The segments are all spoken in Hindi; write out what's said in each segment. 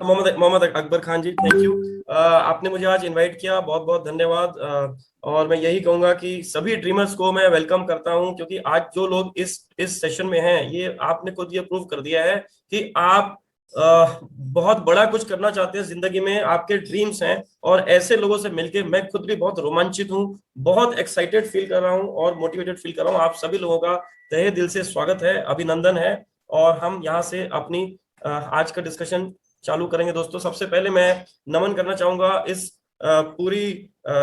Mohammad Mohammad Akbar Khan ji, thank you. आपने मुझे आज इनवाइट किया, बहुत बहुत धन्यवाद। और मैं यही कहूंगा कि सभी ड्रीमर्स को मैं वेलकम करता हूं, क्योंकि आज जो लोग इस सेशन में हैं, ये आपने खुद ये प्रूव कर दिया है कि आप बहुत बड़ा कुछ करना चाहते हैं जिंदगी में, आपके ड्रीम्स हैं। और ऐसे लोगों से मिलके मैं खुद भी बहुत रोमांचित हूँ, बहुत एक्साइटेड फील कर रहा हूँ और मोटिवेटेड फील कर रहा हूँ। आप सभी लोगों का तहे दिल से स्वागत है, अभिनंदन है। और हम यहाँ से अपनी आज का डिस्कशन चालू करेंगे। दोस्तों, सबसे पहले मैं नमन करना चाहूंगा इस पूरी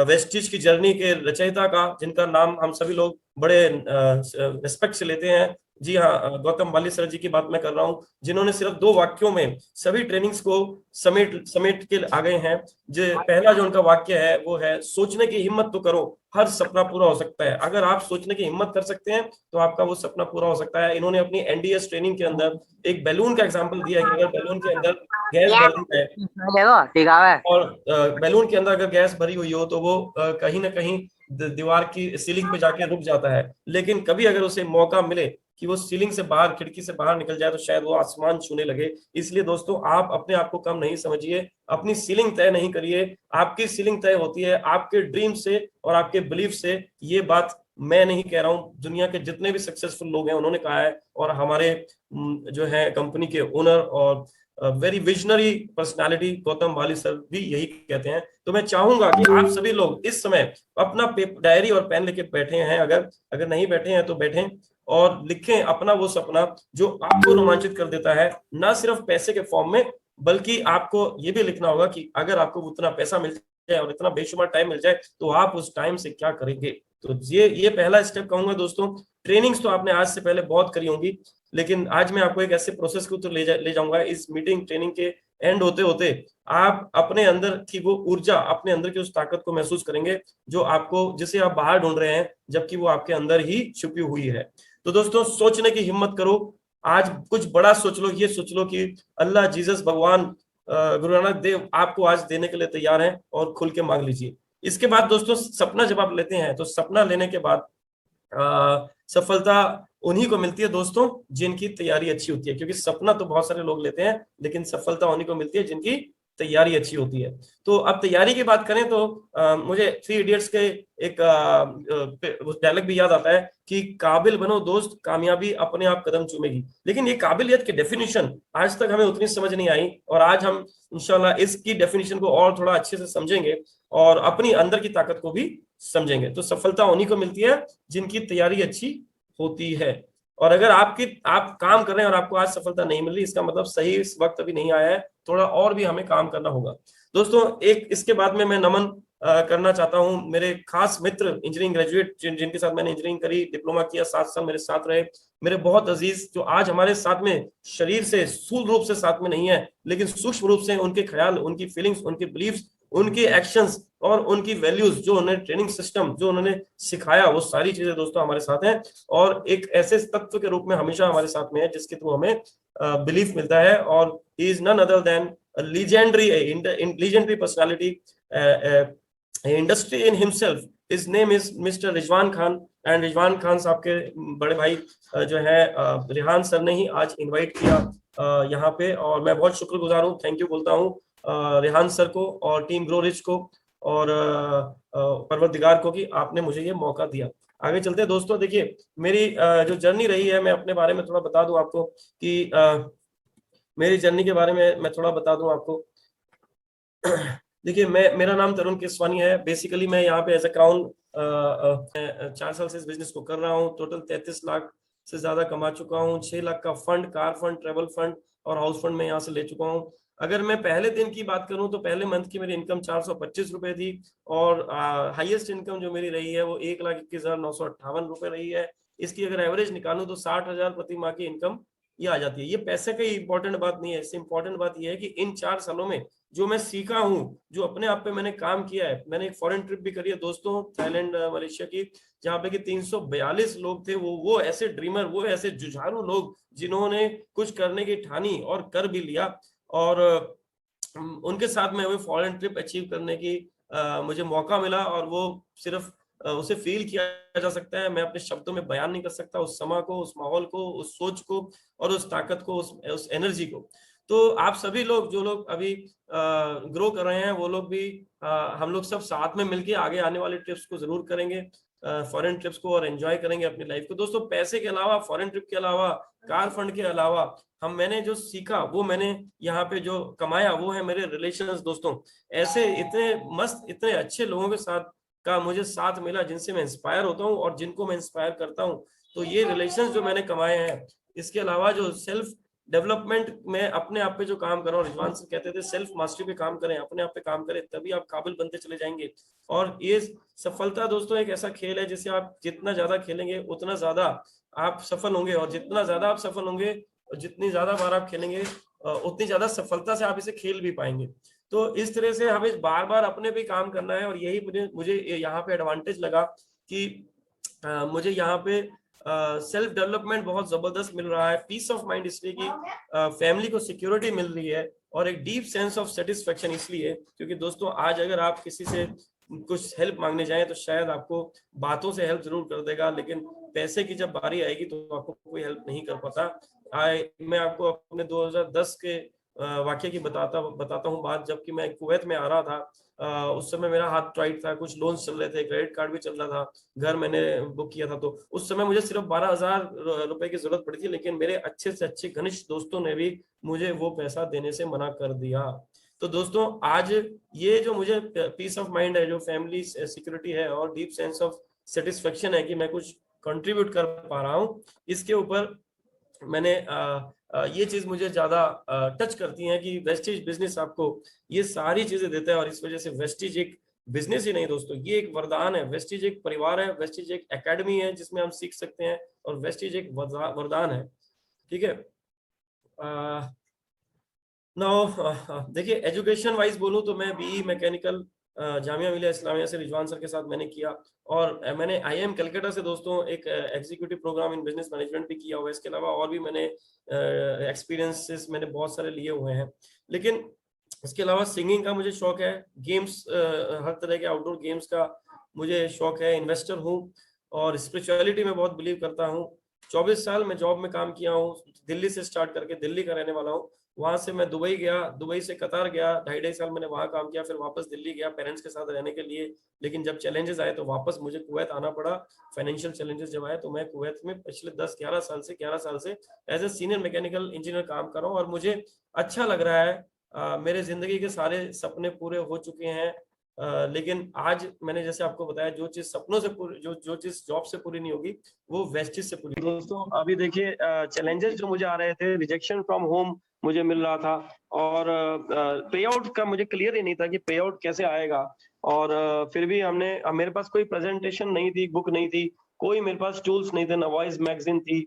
वेस्टिज की जर्नी के रचयिता का, जिनका नाम हम सभी लोग बड़े रिस्पेक्ट से लेते हैं। जी हाँ, गौतम बाली सर जी की बात मैं कर रहा हूँ, जिन्होंने सिर्फ 2 वाक्यों में सभी ट्रेनिंग्स को समेट समेट के आ गए हैं। जो पहला जो उनका वाक्य है वो है, सोचने की हिम्मत तो करो, हर सपना पूरा हो सकता है। अगर आप सोचने की हिम्मत कर सकते हैं तो आपका वो सपना पूरा हो सकता है। इन्होंने अपनी एनडीएस ट्रेनिंग के अंदर एक बैलून का एग्जाम्पल दिया कि अगर बैलून के अंदर गैस भरी है देखो ठीक है। और बैलून के अंदर अगर गैस भरी हुई हो तो वो कहीं ना कहीं दीवार की सीलिंग पे जाके रुक जाता है। लेकिन कभी अगर उसे मौका मिले कि वो सीलिंग से बाहर, खिड़की से बाहर निकल जाए, तो शायद वो आसमान छूने लगे। इसलिए दोस्तों, आप अपने आप को कम नहीं समझिए, अपनी सीलिंग तय नहीं करिए। आपकी सीलिंग तय होती है आपके ड्रीम से और आपके बिलीफ से। ये बात मैं नहीं कह रहा हूँ, दुनिया के जितने भी सक्सेसफुल लोग हैं उन्होंने कहा है। और हमारे जो है कंपनी के ओनर और वेरी विजनरी पर्सनालिटी गौतम बाली सर भी यही कहते हैं। तो मैं चाहूंगा कि आप सभी लोग इस समय अपना डायरी और पेन लेके बैठे हैं, अगर अगर नहीं बैठे हैं तो बैठें और लिखें अपना वो सपना जो आपको रोमांचित कर देता है, ना सिर्फ पैसे के फॉर्म में, बल्कि आपको ये भी लिखना होगा कि अगर आपको उतना पैसा मिल जाए और इतना बेशुमार टाइम मिल जाए तो आप उस टाइम से क्या करेंगे। तो ये पहला स्टेप कहूंगा। दोस्तों, ट्रेनिंग्स तो आपने आज से पहले बहुत करी होंगी, लेकिन आज मैं आपको एक ऐसे प्रोसेस को तो ले जाऊंगा इस मीटिंग ट्रेनिंग के एंड होते होते। आप अपने अंदर की वो ऊर्जा, अपने अंदर की उस ताकत को महसूस करेंगे जो आपको, जिसे आप बाहर ढूंढ रहे हैं, जबकि वो आपके अंदर ही छुपी हुई है। तो दोस्तों, सोचने की हिम्मत करो। आज कुछ बड़ा सोच लो, ये सोच लो कि अल्लाह, जीसस, भगवान, गुरु नानक देव आपको आज देने के लिए तैयार हैं, और खुल के मांग लीजिए। इसके बाद दोस्तों, सपना जब आप लेते हैं तो सपना लेने के बाद सफलता उन्हीं को मिलती है दोस्तों जिनकी तैयारी अच्छी होती है। क्योंकि सपना तो बहुत सारे लोग लेते हैं, लेकिन सफलता उन्हीं को मिलती है जिनकी तैयारी अच्छी होती है। तो अब तैयारी की बात करें तो मुझे थ्री इडियट्स के एक डायलॉग भी याद आता है कि काबिल बनो दोस्त, कामयाबी अपने आप कदम चूमेगी। लेकिन ये काबिलियत की डेफिनेशन आज तक हमें उतनी समझ नहीं आई, और आज हम इंशाल्लाह इसकी डेफिनेशन को और थोड़ा अच्छे से समझेंगे और अपनी अंदर की ताकत को भी समझेंगे। तो सफलता उन्हीं को मिलती है जिनकी तैयारी अच्छी होती है। और अगर आप काम कर रहे हैं और आपको आज सफलता नहीं मिल रही, इसका मतलब सही इस वक्त अभी नहीं आया है, थोड़ा और भी हमें काम करना होगा। दोस्तों, एक इसके बाद में मैं नमन करना चाहता हूं मेरे खास मित्र, इंजीनियरिंग ग्रेजुएट जिनके साथ मैंने इंजीनियरिंग करी, डिप्लोमा किया, 7 साल मेरे साथ रहे, मेरे बहुत अजीज, जो आज हमारे साथ में शरीर से स्थूल रूप से साथ में नहीं है, लेकिन सूक्ष्म रूप से उनके ख्याल, उनकी फीलिंग्स, उनके बिलीव्स, उनके एक्शंस और उनकी वैल्यूज, जो उन्होंने ट्रेनिंग सिस्टम जो उन्होंने सिखाया, वो सारी चीजें दोस्तों हमारे साथ हैं। और एक ऐसे तत्व के रूप में हमेशा हमारे साथ में है जिसके थ्रू हमें बिलीफ मिलता है। और he is none other than legendary personality, industry in himself. His name is Mr. Rizwan Khan. And Rizwan Khan साहब के बड़े भाई जो है रिहान सर ने ही आज इनवाइट किया यहाँ पे, और मैं बहुत शुक्रगुजार हूँ, थैंक यू बोलता हूँ रिहान सर को और टीम ग्रो रिच को और परवरदिगार को कि आपने मुझे ये मौका दिया। आगे चलते हैं दोस्तों। देखिए, मेरी जो जर्नी रही है, मैं अपने बारे में थोड़ा बता दूं आपको कि मेरी जर्नी के बारे में मैं थोड़ा बता दूं आपको। देखिए, मेरा नाम तरुण केसवानी है। बेसिकली मैं यहाँ पे एज ए क्राउन 4 साल से इस बिजनेस को कर रहा हूँ। टोटल 33 लाख से ज्यादा कमा चुका हूँ। 6 लाख का fund, car fund, travel fund और हाउस फंड में यहाँ से ले चुका हूँ। अगर मैं पहले दिन की बात करूं तो पहले मंथ की मेरी इनकम 425 रुपए थी, और हाईएस्ट इनकम जो मेरी रही है वो 1,21,958 रुपए रही है। इसकी अगर एवरेज निकालूं तो 60,000 प्रति माह की इनकम ये आ जाती है। ये पैसे का इंपॉर्टेंट बात नहीं है, इससे इंपॉर्टेंट बात ये है कि इन 4 सालों में जो मैं सीखा हूँ, जो अपने आप पे मैंने काम किया है। मैंने एक फॉरेन ट्रिप भी करी है दोस्तों, थाईलैंड, मलेशिया की, जहाँ पे कि 342 लोग थे। वो ऐसे ड्रीमर, वो ऐसे जुझारू लोग जिन्होंने कुछ करने की ठानी और कर भी लिया। और उनके साथ में वो फॉरेन ट्रिप अचीव करने की मुझे मौका मिला, और वो सिर्फ उसे फील किया जा सकता है। मैं अपने शब्दों में बयान नहीं कर सकता उस समय को, उस माहौल को, उस सोच को और उस ताकत को, उस एनर्जी को। तो आप सभी लोग जो लोग अभी ग्रो कर रहे हैं वो लोग भी हम लोग सब साथ में मिलके आगे आने वाले ट्रिप्स को जरूर करेंगे, फॉरेन ट्रिप्स को, और एंजॉय करेंगे अपनी लाइफ को। दोस्तों पैसे के अलावा, फॉरेन ट्रिप के अलावा, कार फंड के अलावा मैंने जो सीखा, वो मैंने यहाँ पे जो कमाया, वो है मेरे रिलेशंस। दोस्तों ऐसे इतने मस्त, इतने अच्छे लोगों के साथ का मुझे साथ मिला, जिनसे मैं इंस्पायर होता हूँ और जिनको मैं इंस्पायर करता हूँ। तो ये रिलेशंस जो मैंने कमाए हैं, इसके अलावा जो सेल्फ डेवलपमेंट में अपने आप पे जो काम कर रहा हूँ, रिजवान सर कहते थे सेल्फ मास्टरी पे काम करें, अपने आप पे काम करें, तभी आप काबिल बनते चले जाएंगे। और ये सफलता दोस्तों एक ऐसा खेल है जिसे आप जितना ज्यादा खेलेंगे उतना ज्यादा आप सफल होंगे, और जितना ज्यादा आप सफल होंगे और जितनी ज्यादा बार आप खेलेंगे उतनी ज्यादा सफलता से आप इसे खेल भी पाएंगे। तो इस तरह से हमें बार बार अपने पे काम करना है, और यही मुझे मुझे यहाँ पे एडवांटेज लगा कि मुझे यहाँ पे सेल्फ डेवलपमेंट बहुत जबरदस्त मिल रहा है, पीस ऑफ माइंड इसलिए कि फैमिली को सिक्योरिटी मिल रही है, और एक डीप सेंस ऑफ सेटिस्फेक्शन इसलिए क्योंकि दोस्तों आज अगर आप किसी से कुछ हेल्प मांगने जाएं तो शायद आपको बातों से हेल्प जरूर कर देगा, लेकिन पैसे की जब बारी आएगी तो आपको कोई हेल्प नहीं कर पाता। मैं आपको अपने 2010 के वाक्य की बताता हूँ बात, जबकि मैं कुवैत में आ रहा था। उस समय मेरा हाथ टाइट था, कुछ लोन्स चल रहे थे, क्रेडिट कार्ड भी चल रहा था, घर मैंने बुक किया था। तो उस समय मुझे सिर्फ 12,000 रुपए की जरूरत पड़ी थी, लेकिन मेरे अच्छे से अच्छे घनिष्ठ दोस्तों ने भी मुझे वो पैसा देने से मना कर दिया। तो दोस्तों आज ये जो मुझे पीस ऑफ माइंड है, जो फैमिली सिक्योरिटी है, और डीप सेंस ऑफ सेटिस्फेक्शन है कि मैं कुछ कंट्रीब्यूट कर पा रहा हूँ, इसके ऊपर मैंने ये चीज मुझे ज्यादा टच करती है कि वेस्टिज बिजनेस आपको ये सारी चीजें देता है। और इस वजह से वेस्टिज एक बिजनेस ही नहीं दोस्तों, ये एक वरदान है। वेस्टिज एक परिवार है, वेस्टिज एक एकेडमी है जिसमें हम सीख सकते हैं, और वेस्टिज एक वरदान है। ठीक है। नाउ देखिए, एजुकेशन वाइज बोलूं तो मैं बीई मैकेनिकल जामिया मिलिया इस्लामिया से रिजवान सर के साथ मैंने किया, और मैंने आईएम कलकत्ता से दोस्तों एक executive program in business management भी किया हुआ है। इसके अलावा और भी मैंने एक्सपीरियंसेस मैंने बहुत सारे लिए हुए हैं। लेकिन इसके अलावा सिंगिंग का मुझे शौक है, गेम्स हर तरह के आउटडोर गेम्स का मुझे शौक है, इन्वेस्टर हूँ, और स्पिरिचुअलिटी में बहुत बिलीव करता हूँ। 24 साल मैं जॉब में काम किया हूँ, दिल्ली से स्टार्ट करके, दिल्ली का रहने वाला हूँ। वहां से मैं दुबई गया, दुबई से कतार गया, 2.5 साल मैंने वहां काम किया, फिर वापस दिल्ली गया पेरेंट्स के साथ रहने के लिए। लेकिन जब चैलेंजेस आए तो वापस मुझे कुवैत आना पड़ा। फाइनेंशियल चैलेंजेस जब आए तो मैं कुवैत में पिछले 11 साल से as a senior mechanical engineer काम कर रहा हूँ, और मुझे अच्छा लग रहा है। मेरे जिंदगी के सारे सपने पूरे हो चुके हैं। लेकिन आज मैंने जैसे आपको बताया, जो चीज सपनों से पूरी, जो चीज जॉब से पूरी नहीं होगी, वो वेस्टिज से पूरी। दोस्तों अभी देखिए, चैलेंजेस जो मुझे आ रहे थे, रिजेक्शन फ्रॉम होम मुझे मिल रहा था, और पे आउट का मुझे क्लियर ही नहीं था कि पे आउट कैसे आएगा। और फिर भी मेरे पास कोई प्रेजेंटेशन नहीं थी, बुक नहीं थी, कोई मेरे पास टूल्स नहीं थे, ना वॉइस मैगजीन थी,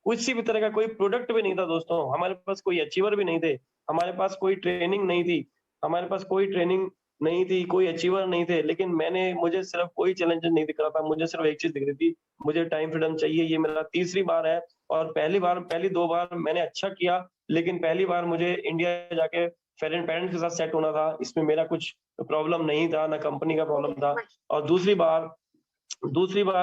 किसी भी तरह का कोई प्रोडक्ट भी नहीं था। दोस्तों हमारे पास कोई अचीवर भी नहीं थे, हमारे पास कोई ट्रेनिंग नहीं थी, हमारे पास कोई ट्रेनिंग नहीं थी, कोई अचीवर नहीं थे। लेकिन मुझे सिर्फ कोई चैलेंज नहीं दिख रहा था, मुझे सिर्फ एक चीज दिख रही थी, मुझे टाइम फ्रीडम चाहिए। ये मेरा तीसरी बार है, और पहली 2 बार मैंने अच्छा किया, लेकिन पहली बार मुझे इंडिया जाके पेरेंट्स के साथ सेट होना था, इसमें मेरा कुछ प्रॉब्लम नहीं था, ना कंपनी का प्रॉब्लम था। और दूसरी बार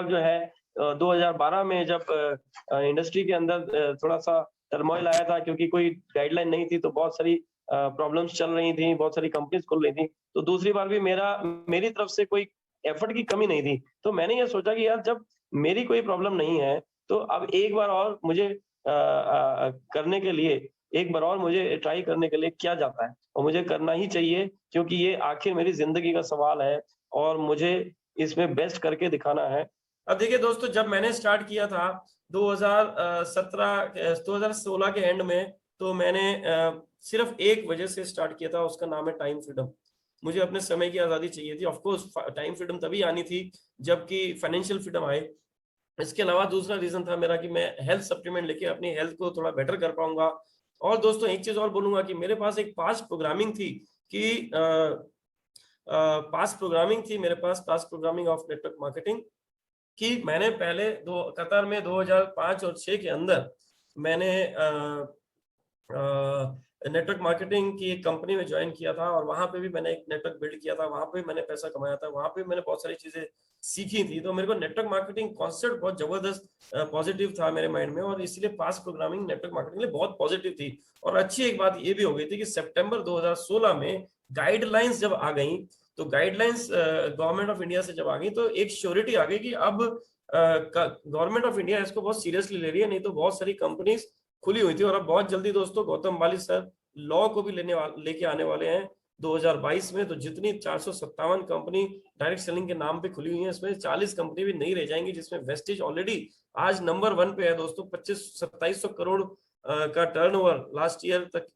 जो है 2012 में, जब इंडस्ट्री के अंदर थोड़ा सा टर्मोइल आया था, क्योंकि कोई गाइडलाइन नहीं थी, तो बहुत सारी प्रॉब्लम्स चल रही थी, बहुत सारी कंपनीज खुल रही थी। तो दूसरी बार भी मेरी तरफ से कोई एफर्ट की कमी नहीं थी। तो मैंने ये सोचा कि यार, जब मेरी कोई प्रॉब्लम नहीं है, तो अब एक बार और मुझे करने के लिए, एक बार और मुझे ट्राई करने के लिए क्या जाता है, और मुझे करना ही चाहिए, क्योंकि ये आखिर मेरी जिंदगी का सवाल है, और मुझे इसमें बेस्ट करके दिखाना है। अब देखिए दोस्तों, जब मैंने स्टार्ट किया था 2016 के एंड में, तो मैंने सिर्फ एक वजह से स्टार्ट किया था, उसका नाम है टाइम फ्रीडम। मुझे अपने समय की आजादी चाहिए थी। ऑफ कोर्स टाइम फ्रीडम तभी आनी थी जबकि फाइनेंशियल फ्रीडम आए। इसके अलावा दूसरा रीजन था मेरा कि मैं हेल्थ सप्लीमेंट लेके अपनी हेल्थ को थोड़ा बेटर कर पाऊंगा। और दोस्तों एक चीज और बोलूंगा कि मेरे पास एक पास्ट प्रोग्रामिंग थी कि मेरे पास past programming of network marketing, कि मैंने पहले कतर में 2005 और 6 के अंदर मैंने नेटवर्क मार्केटिंग की एक कंपनी में ज्वाइन किया था और वहां पे भी मैंने एक नेटवर्क बिल्ड किया था, वहां पे मैंने पैसा कमाया था, वहां पे मैंने बहुत सारी चीजें सीखी थी। तो मेरे को नेटवर्क मार्केटिंग कॉन्सेप्ट बहुत जबरदस्त पॉजिटिव था मेरे माइंड में, और इसलिए फास्ट प्रोग्रामिंग नेटवर्क मार्केटिंग के लिए बहुत पॉजिटिव थी। और अच्छी एक बात ये भी हो गई थी कि सितंबर 2016 में गाइडलाइंस जब आ गई, तो गाइडलाइंस गवर्नमेंट ऑफ इंडिया से जब आ गई तो एक श्योरिटी आ गई कि अब गवर्नमेंट ऑफ इंडिया इसको बहुत सीरियसली ले रही है। नहीं तो बहुत सारी कंपनीज खुली हुई थी, और अब बहुत जल्दी दोस्तों गौतम वाली सर लॉ को भी लेके आने वाले हैं 2022 में। तो जितनी 457 कंपनी डायरेक्ट सेलिंग के नाम पे खुली हुई है, इसमें 40 कंपनी भी नहीं रह जाएंगी, जिसमें वेस्टिज ऑलरेडी आज नंबर 1 पे है दोस्तों। 25-2700 करोड़ का टर्नओवर लास्ट ईयर तक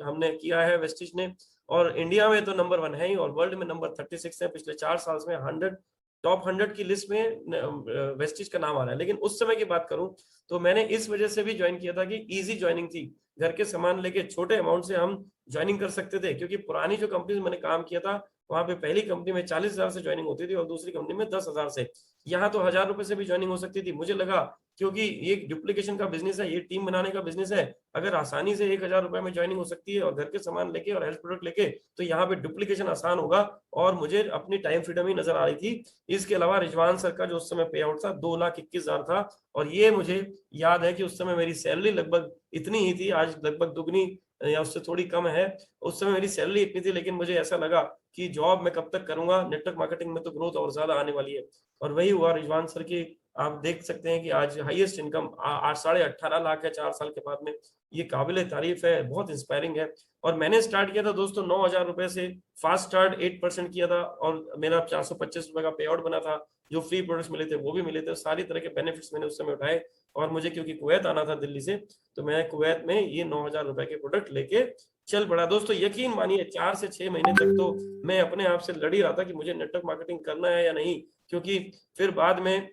हमने किया है वेस्टिज ने, और इंडिया में तो नंबर 1 है ही, और वर्ल्ड में नंबर 36 है। पिछले 4 साल में टॉप 100 की लिस्ट में वेस्टिज का नाम आ रहा है। लेकिन उस समय की बात करूं तो मैंने इस वजह से भी ज्वाइन किया था कि इजी ज्वाइनिंग थी, घर के सामान लेके छोटे अमाउंट से हम ज्वाइनिंग कर सकते थे। क्योंकि पुरानी जो कंपनी में मैंने काम किया था, वहां पे पहली कंपनी में 40,000 से ज्वाइनिंग होती थी और दूसरी कंपनी में 10,000 से। यहाँ तो 1,000 रुपए से भी ज्वाइनिंग हो सकती थी। मुझे लगा क्योंकि ये डुप्लीकेशन का बिजनेस है, ये टीम बनाने का बिजनेस है, अगर आसानी से 1,000 रुपए में ज्वाइनिंग हो सकती है और घर के सामान लेके और हेल्थ प्रोडक्ट लेके, तो यहाँ पे डुप्लीकेशन आसान होगा। और मुझे अपनी टाइम फ्रीडम ही नजर आ रही थी। इसके अलावा रिजवान सर का जो उस समय पे आउट था 2,21,000 था, और ये मुझे याद है कि उस समय मेरी सैलरी लगभग इतनी ही थी, आज लगभग दुगनी या उससे थोड़ी कम है। उस समय मेरी सैलरी इतनी थी, लेकिन मुझे ऐसा लगा कि जॉब मैं कब तक करूंगा, नेटवर्क मार्केटिंग में तो ग्रोथ और ज्यादा आने वाली है। और वही हुआ। रिजवान सर की आप देख सकते हैं कि आज हाईएस्ट इनकम 18.5 लाख है 4 साल के बाद में। ये काबिल तारीफ है, बहुत इंस्पायरिंग है। और मैंने स्टार्ट किया था दोस्तों 9,000 रुपए से, फास्ट स्टार्ट 8% किया था, और मेरा 425 रुपए का पे आउट बना था। जो फ्री प्रोडक्ट्स मिले थे वो भी मिले थे, सारी तरह के बेनिफिट्स मैंने उस समय उठाए। और मुझे क्योंकि कुवैत आना था दिल्ली से, तो मैं कुवैत में ये 9,000 रुपए के प्रोडक्ट लेके चल पड़ा। दोस्तों यकीन मानिए 4 से 6 महीने तक तो मैं अपने आप से लड़ ही रहा था कि मुझे नेटवर्क मार्केटिंग करना है या नहीं। क्योंकि फिर बाद में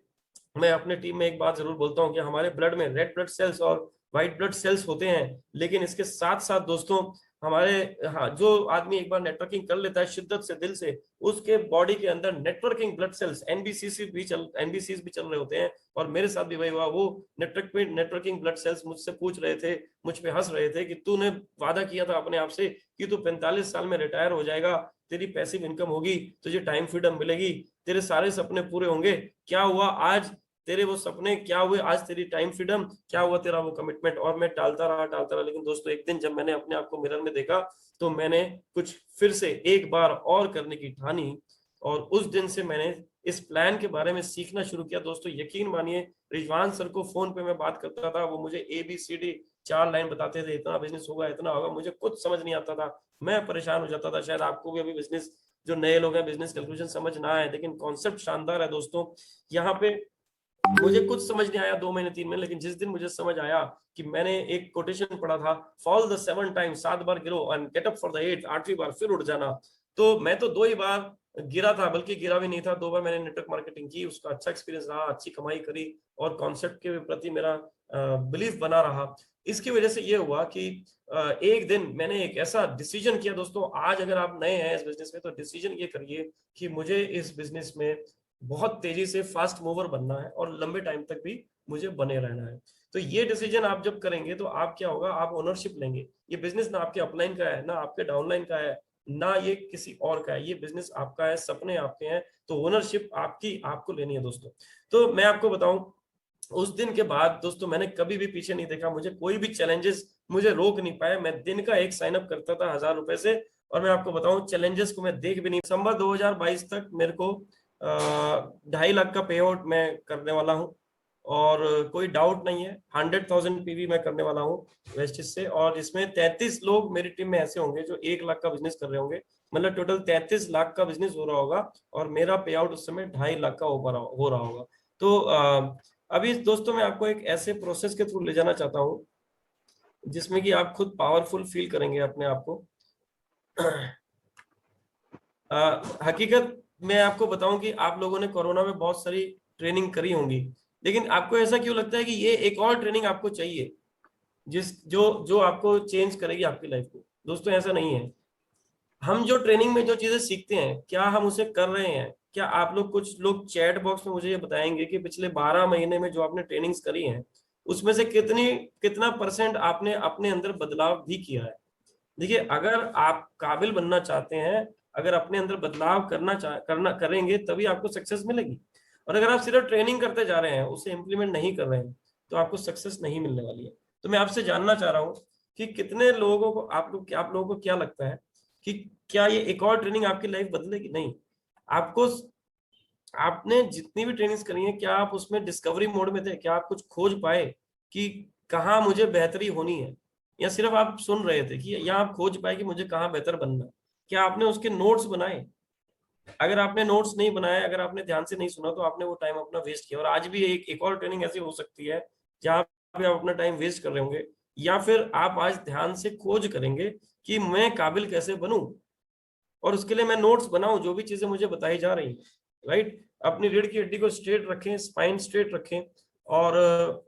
मैं अपने टीम में एक बात जरूर बोलता हूँ कि हमारे ब्लड में रेड ब्लड सेल्स और व्हाइट ब्लड सेल्स होते हैं, लेकिन इसके साथ साथ दोस्तों हमारे, हाँ, जो आदमी एक बार नेटवर्किंग कर लेता है शिद्दत से, दिल से, उसके बॉडी के अंदर नेटवर्किंग ब्लड सेल्स एनबीसी भी चल रहे होते हैं। और मेरे साथ भी वही हुआ। वो नेटवर्किंग ब्लड सेल्स मुझसे पूछ रहे थे, मुझ पे हंस रहे थे कि तूने वादा किया था अपने आप से कि तू 45 साल में रिटायर हो जाएगा, तेरी पैसिव इनकम होगी, तुझे टाइम फ्रीडम मिलेगी, तेरे सारे सपने पूरे होंगे। क्या हुआ आज? तेरे वो सपने क्या हुए आज? तेरी टाइम फ्रीडम क्या हुआ? तेरा वो कमिटमेंट? और मैं टालता रहा। लेकिन दोस्तों एक दिन जब मैंने अपने आप को मिरर में देखा, तो मैंने कुछ फिर से एक बार और करने की ठानी, और उस दिन से मैंने इस प्लान के बारे में सीखना शुरू किया। दोस्तों यकीन मानिए, रिजवान सर को फोन पे मैं बात करता था, वो मुझे ABCD 4 लाइन बताते थे, इतना बिजनेस होगा, इतना होगा, मुझे कुछ समझ नहीं आता था, मैं परेशान हो जाता था। शायद आपको भी अभी बिजनेस, जो नए लोग हैं, बिजनेस कैलकुलेशन समझ ना आए, लेकिन कॉन्सेप्ट शानदार है दोस्तों। यहाँ पे मुझे कुछ समझ नहीं आया 2 महीने 3 महीने, लेकिन जिस दिन मुझे समझ आया कि मैंने एक कोटेशन पढ़ा था, फॉल द 7 टाइम, 7 बार गिरो and get up for the 8, 8वीं बार फिर उठ जाना। तो मैं तो 2 ही बार गिरा था, बल्कि गिरा भी नहीं था, 2 बार मैंने नेटवर्क मार्केटिंग की, उसका अच्छा एक्सपीरियंस रहा, अच्छी कमाई करी, और कॉन्सेप्ट के प्रति मेरा बिलीफ बना रहा। इसकी वजह से ये हुआ कि एक दिन मैंने एक ऐसा डिसीजन किया दोस्तों। आज अगर आप नए हैं इस बिजनेस में, तो डिसीजन ये करिए कि मुझे इस बिजनेस में बहुत तेजी से फास्ट मूवर बनना है, और लंबे टाइम तक भी मुझे बने रहना है। तो ये डिसीजन आप जब करेंगे, तो आप क्या होगा, आप ओनरशिप लेंगे। ये बिजनेस ना आपके अपलाइन का है, ना आपके डाउनलाइन का है, ना ये किसी और का है, ये बिजनेस आपका है, सपने आपके हैं। तो ओनरशिप आपकी, आपको लेनी है दोस्तों। तो मैं आपको बताऊं, उस दिन के बाद दोस्तों मैंने कभी भी पीछे नहीं देखा। मुझे कोई भी चैलेंजेस मुझे रोक नहीं पाए। मैं दिन का एक साइन अप करता था 1,000 रुपए से, और मैं आपको बताऊं चैलेंजेस को मैं देख भी नहीं। दिसंबर 2022 तक मेरे को 2.5 लाख का पे आउट मैं करने वाला हूँ, और कोई डाउट नहीं है 100,000 PV मैं करने वाला हूँ वेस्टिज से। और इसमें 33 लोग मेरी टीम में ऐसे होंगे जो 1 लाख का बिजनेस कर रहे होंगे, मतलब टोटल 33 लाख का बिजनेस हो रहा होगा, और मेरा पे आउट उस समय 2.5 लाख का हो रहा होगा। तो अभी दोस्तों मैं आपको एक ऐसे प्रोसेस के थ्रू ले जाना चाहता हूँ जिसमें कि आप खुद पावरफुल फील करेंगे अपने आप को। हकीकत मैं आपको बताऊं कि आप लोगों ने कोरोना में बहुत सारी ट्रेनिंग करी होंगी, लेकिन आपको ऐसा क्यों लगता है कि ये एक और ट्रेनिंग आपको चाहिए, जिस जो जो आपको चेंज करेगी आपकी लाइफ को? दोस्तों ऐसा नहीं है। हम जो ट्रेनिंग में जो चीजें सीखते हैं, क्या हम उसे कर रहे हैं? क्या आप लोग, कुछ लोग चैट बॉक्स में मुझे ये बताएंगे कि पिछले 12 महीने में जो आपने ट्रेनिंग्स करी हैं, उसमें से कितना परसेंट आपने अपने अंदर बदलाव भी किया है? देखिए, अगर आप काबिल बनना चाहते हैं, अगर अपने अंदर बदलाव करना करेंगे, तभी आपको सक्सेस मिलेगी। और अगर आप सिर्फ ट्रेनिंग करते जा रहे हैं, उसे इम्प्लीमेंट नहीं कर रहे हैं, तो आपको सक्सेस नहीं मिलने वाली है। तो मैं आपसे जानना चाह रहा हूँ कि कितने लोगों को आप लोगों को क्या लगता है कि क्या ये एक और ट्रेनिंग आपकी लाइफ बदलेगी? नहीं। आपको आपने जितनी भी ट्रेनिंग्स करी है, क्या आप उसमें डिस्कवरी मोड में थे? क्या आप कुछ खोज पाए कि कहाँ मुझे बेहतरी होनी है, या सिर्फ आप सुन रहे थे? कि या आप खोज पाए कि मुझे कहाँ बेहतर बनना है? क्या आपने उसके नोट्स बनाए? अगर आपने नोट्स नहीं बनाए, अगर आपने ध्यान से नहीं सुना, तो आपने वो टाइम अपना वेस्ट किया। और आज भी एक और ट्रेनिंग ऐसी हो सकती है जहाँ पे आप अपना टाइम वेस्ट कर रहे होंगे, या फिर आप आज ध्यान से खोज करेंगे कि मैं काबिल कैसे बनूं, और उसके लिए मैं नोट्स बनाऊं जो भी चीजें मुझे बताई जा रही हैं। राइट? अपनी रीढ़ की हड्डी को स्ट्रेट रखें, स्पाइन स्ट्रेट रखें, और